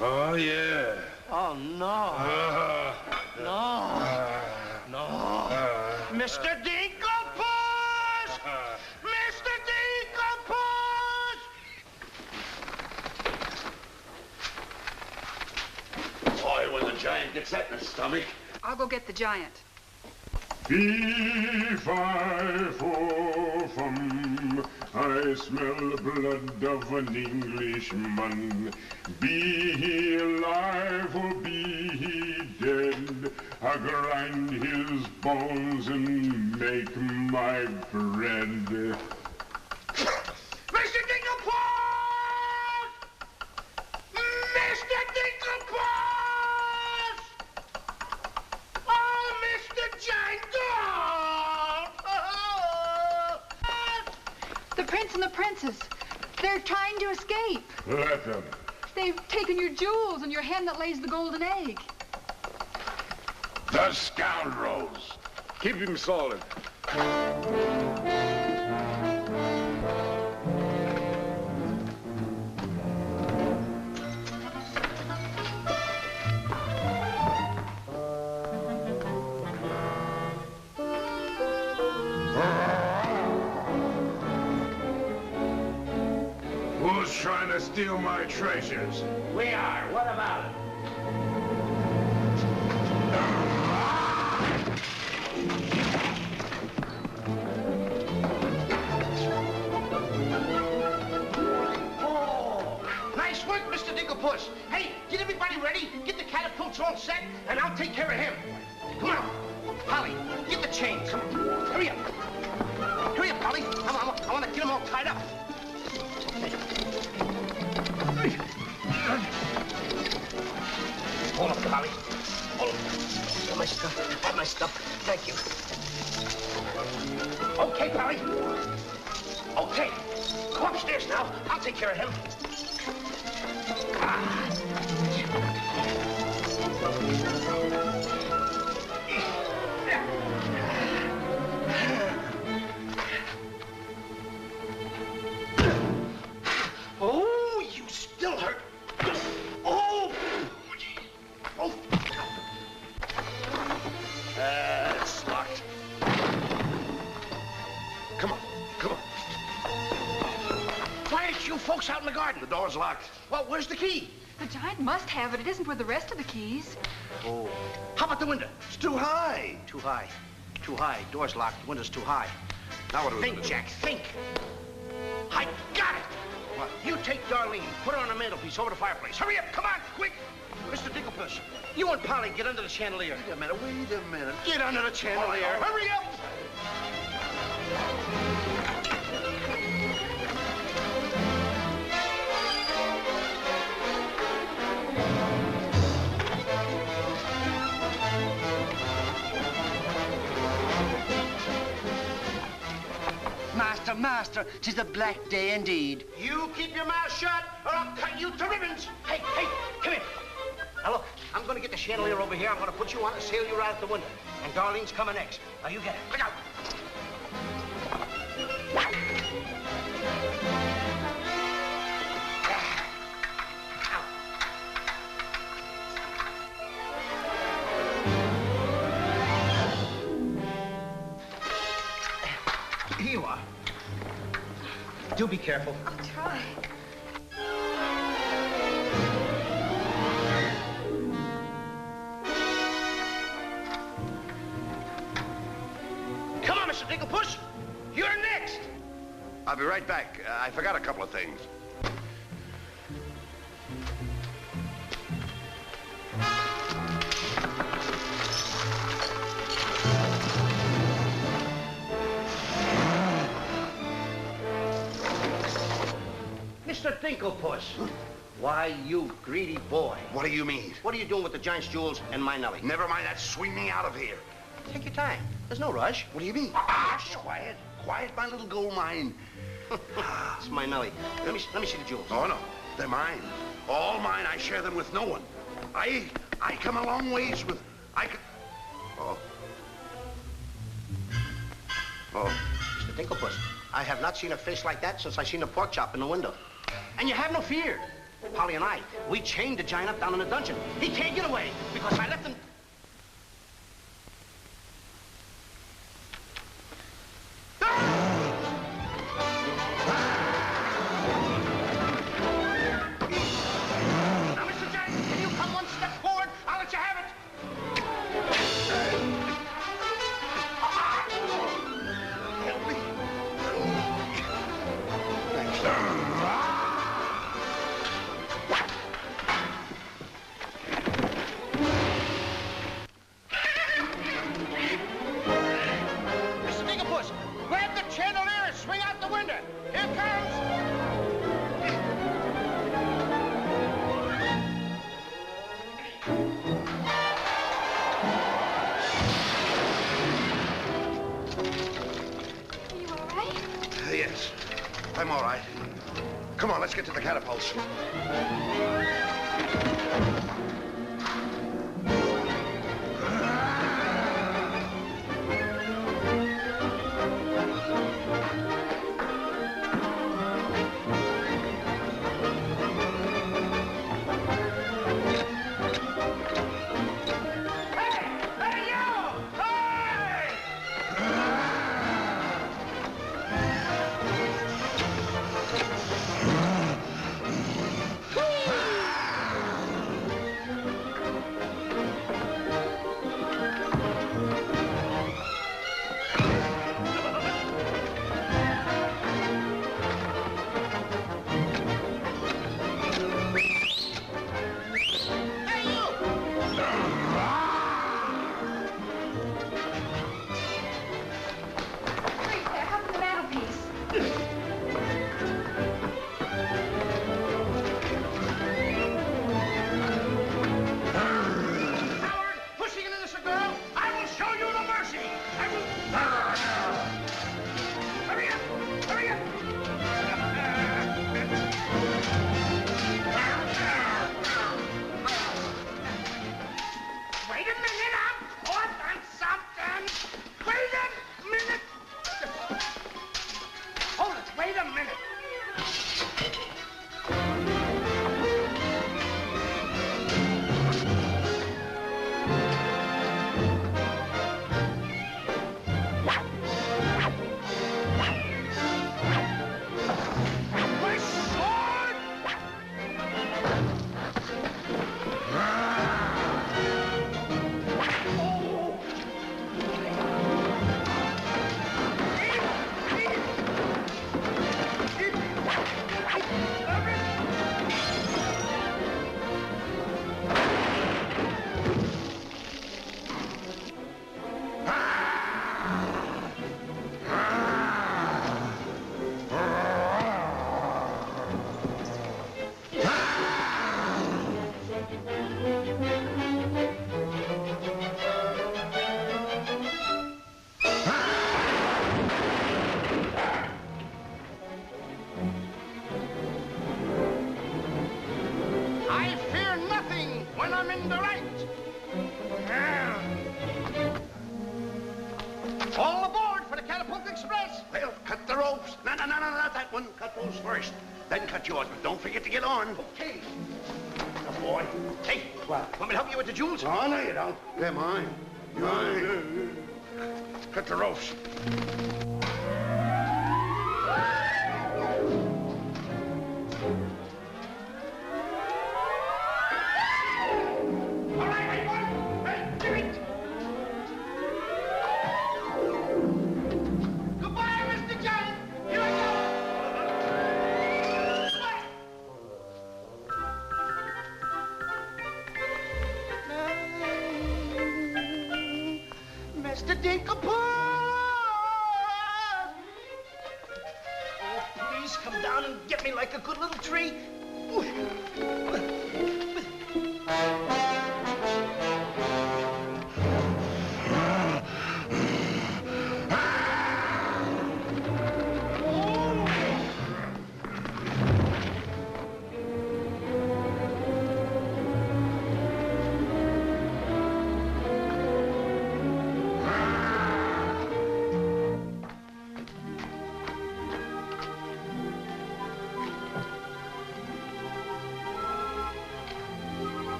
Oh, yeah. Oh, no. No. Mr. Dinklepuss! Mr. Dinklepuss! Boy, when the giant gets that in his stomach. I'll go get the giant. Fee-fi-fo-fum, I smell the blood of an Englishman. Be he alive or be he dead, I grind his bones and make my bread. Mr. Dinklepuss! Mr. Dinklepuss! Oh, Mr. Giant! The prince and the princess. They're trying to escape. Let them. They've taken your jewels and your hen that lays the golden egg. The scoundrels. Keep him solid. Who's trying to steal my treasures? We are. What about it? Oh, nice work, Mr. Dinklepuss. Hey, get everybody ready. Get the catapults all set, and I'll take care of him. Come on. Polly, get the chains. Come on. Hurry up. Hurry up, Polly. I want to get them all tied up. Hold up, Polly. Hold up. Got my stuff. Got my stuff. Thank you. Okay, Polly. Okay. Go upstairs now. I'll take care of him. Oh, you still hurt. Oh! Oh! It's locked. Come on, come on. Why aren't you folks out in the garden? The door's locked. Well, where's the key? The giant must have it. It isn't with the rest of the keys. Oh. How about the window? It's too high. Too high. Too high. Door's locked. The window's too high. Now what do we Think, do? Jack, think. I got it. What? You take Darlene, put her on the mantelpiece over the fireplace. Hurry up, come on, quick. Mr. Dinklepuss, you and Polly get under the chandelier. Wait a minute, wait a minute. Get under the chandelier. All right. Hurry up. Master, 'tis a black day indeed. You keep your mouth shut, or I'll cut you to ribbons. Hey, come here. Now look, I'm gonna get the chandelier over here. I'm gonna put you on and sail you right out the window. And Darlene's coming next. Now you get it. Look out. Here you are. Do be careful. I'll try. Come on, Mr. Dinklepuss. You're next. I'll be right back. I forgot a couple of things. Mr. Dinklepuss. Why, you greedy boy. What do you mean? What are you doing with the giant's jewels and my Nellie? Never mind that. Swing me out of here. Take your time. There's no rush. What do you mean? Quiet. Quiet, my little gold mine. It's my Nellie. Let me see the jewels. Oh, no. They're mine. All mine. I share them with no one. I come a long ways with... Oh. Mr. Dinklepuss, I have not seen a face like that since I seen a pork chop in the window. And you have no fear. Polly and I, we chained the giant up down in the dungeon. He can't get away because I left him... I'm all right. Come on, let's get to the catapults. First, then cut yours, but don't forget to get on. Okay. Good boy. Hey, what? Want me to help you with the jewels? Oh, no, you don't. They're mine. Mine. Cut the ropes. All right, everyone. Hey, do it. Goodbye, Mr. Giant. Here I go. Mr. Dinklebug! Oh, please come down and get me like a good little tree.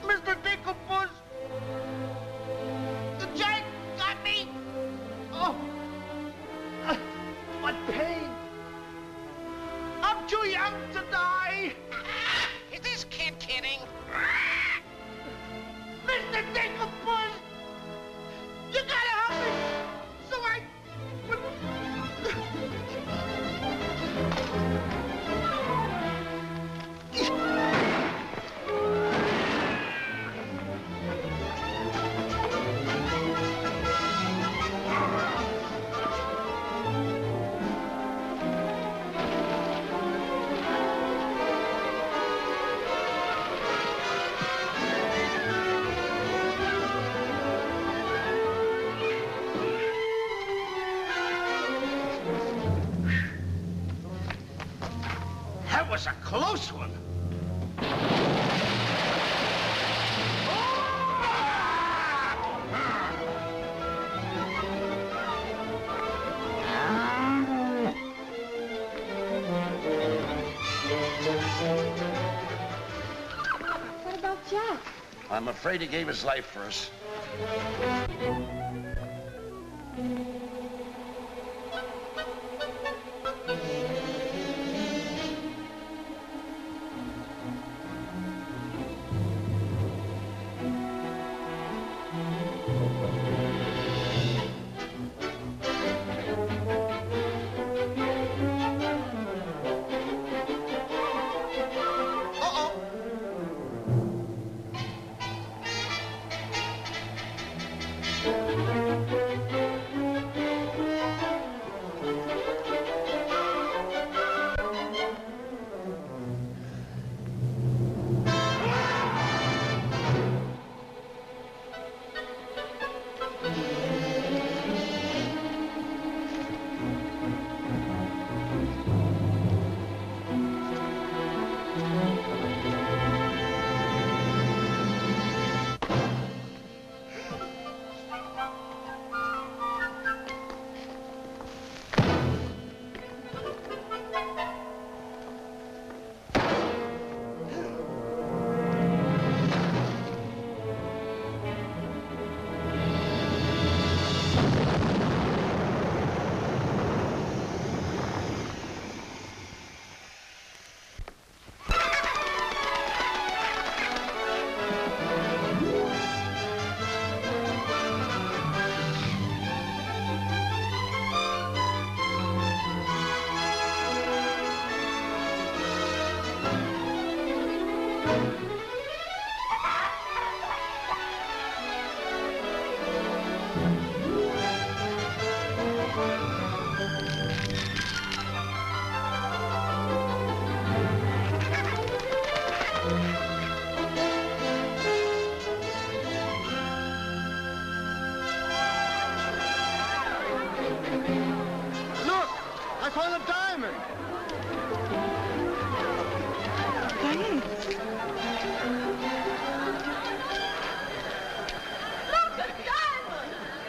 Mr. Dinklebug! The giant got me! Oh! What pain! I'm too young to die! Is this kid kidding? Mr. Dinklebug! You gotta help me! So I... close one. What about Jack? I'm afraid he gave his life for us.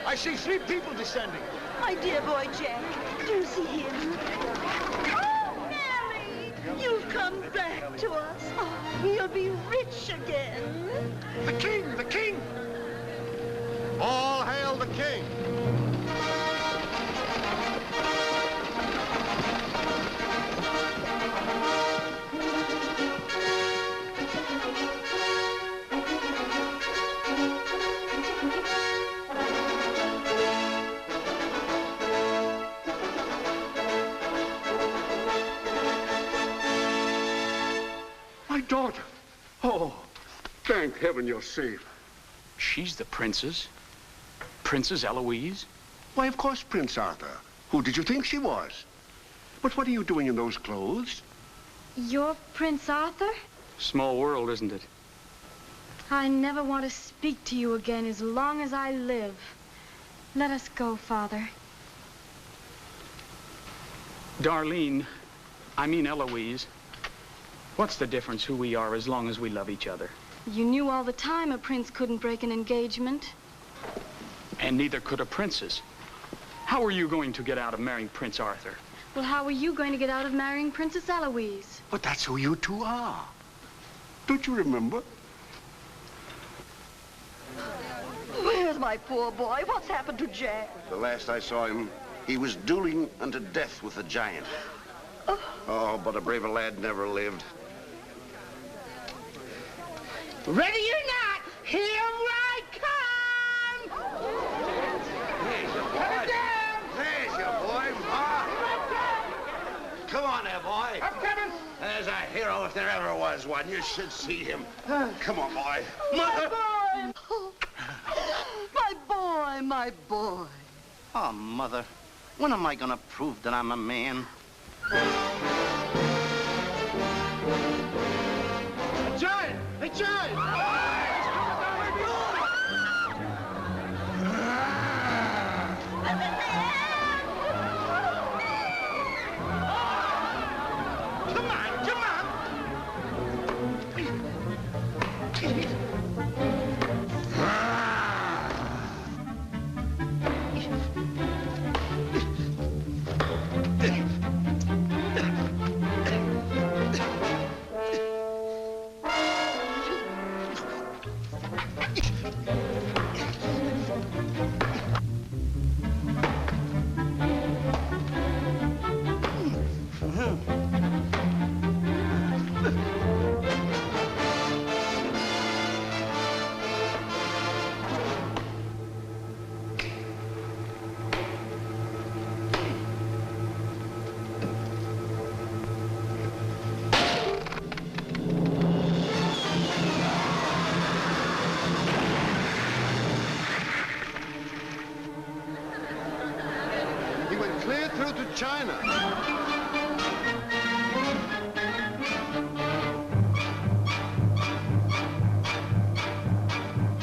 I see 3 people descending. My dear boy Jack, do you see him? Oh, Mary! You've come back to us. Oh, you'll be rich again. The king! The king! All hail the king! My daughter. Oh, thank heaven you're safe. She's the princess. Princess Eloise? Why, of course, Prince Arthur. Who did you think she was? But what are you doing in those clothes? You're Prince Arthur? Small world, isn't it? I never want to speak to you again as long as I live. Let us go, Father. Darlene, I mean Eloise. What's the difference who we are as long as we love each other? You knew all the time a prince couldn't break an engagement. And neither could a princess. How are you going to get out of marrying Prince Arthur? Well, how are you going to get out of marrying Princess Eloise? But that's who you two are. Don't you remember? Where's my poor boy? What's happened to Jack? The last I saw him, he was dueling unto death with a giant. Oh, but a braver lad never lived. Ready or not, here I come! There's your boy. There's your boy, Ma. Come on there, boy. I'm coming. There's a hero if there ever was one. You should see him. Come on, boy. My boy! My boy, my boy. Oh, Mother, when am I gonna prove that I'm a man? A giant! A giant! Come on, come on! He went clear through to China.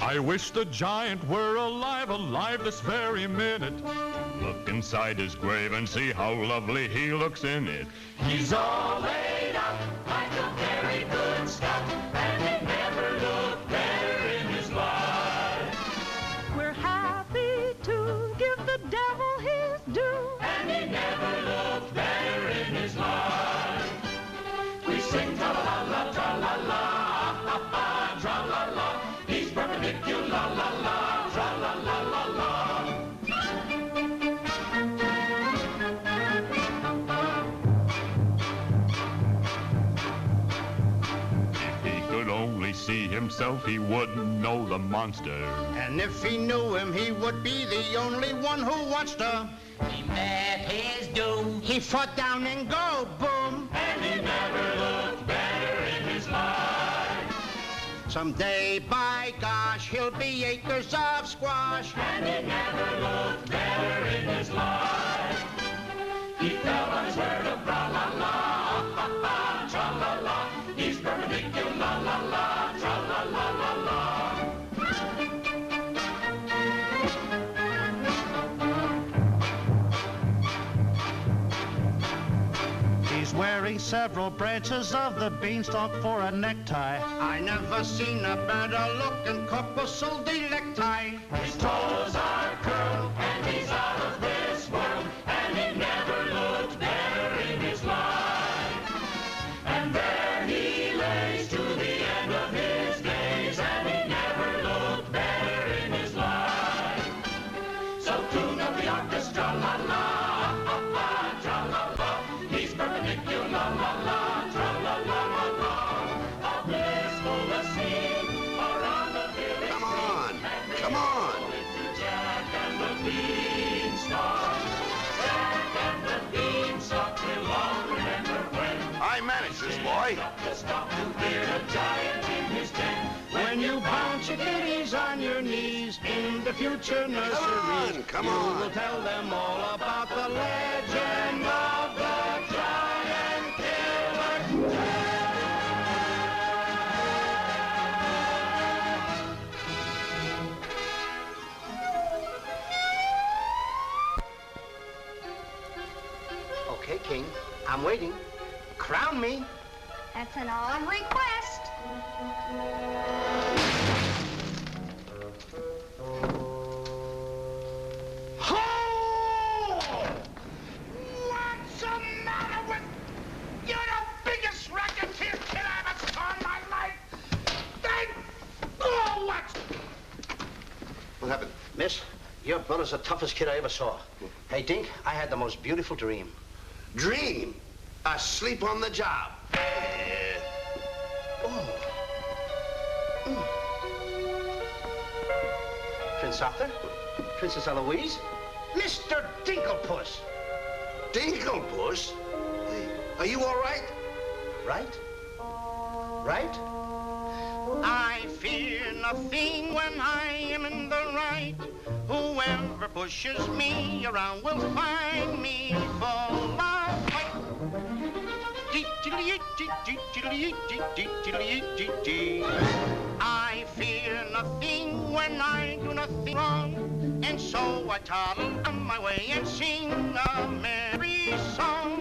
I wish the giant were alive, alive this very minute. Look inside his grave and see how lovely he looks in it. He's all laid up like a very good stuff, and he never looked better in his life. We're happy to give the devil his due, And he never looked better in his life. We sing tra-la-la-la, tra-la-la, ah-ha-ha, tra-la-la. He's perpendicular, la-la-la, tra-la-la-la-la. If he could only see himself, he wouldn't know the monster. And if he knew him, he would be the only one who wants to. He met his doom. He fought down and go boom. And he never looked better in his life. Someday, by gosh, he'll be acres of squash. And he never looked better in his life. He fell on his word of tra-la-la, ah-ha-ha, tra-la-la. He's perpendicular, la-la-la, tra-la-la-la-la. He's wearing several branches of the beanstalk for a necktie. I never seen a better looking corpuscle necktie. His toes are curled, and he's out of this world, and he never looked better in his life. And there he lays to the end of his days, and he never looked better in his life. So tune up the orchestra, la-la, ah-ha-ha, tra-la-la. He's perpendicular, la-la, tra-la-la-la-la. A blissful asleep around the village. Come on, come on. Jack and the Beanstalk. Jack and the Beanstalk will all remember when I managed this, boy. the stop to hear a giant in his den. When you bounce your kitties on your knees in the future nurseries, come you on. will tell them all about the legend of the giant killer. Okay, King, I'm waiting. Crown me. That's an odd request. What's the matter with... You're the biggest racketeer kid I ever saw in my life. Oh, what? What happened? Miss, your brother's the toughest kid I ever saw. Hey, Dink, I had the most beautiful dream. Dream? Asleep on the job. Prince Arthur? Princess Eloise? Mr. Dinklepuss! Dinklepuss? Hey, are you all right? Right? Right? I fear nothing when I am in the right. Whoever pushes me around will find me full of fight. I fear nothing when I do nothing wrong, and so I toddle on my way and sing a merry song.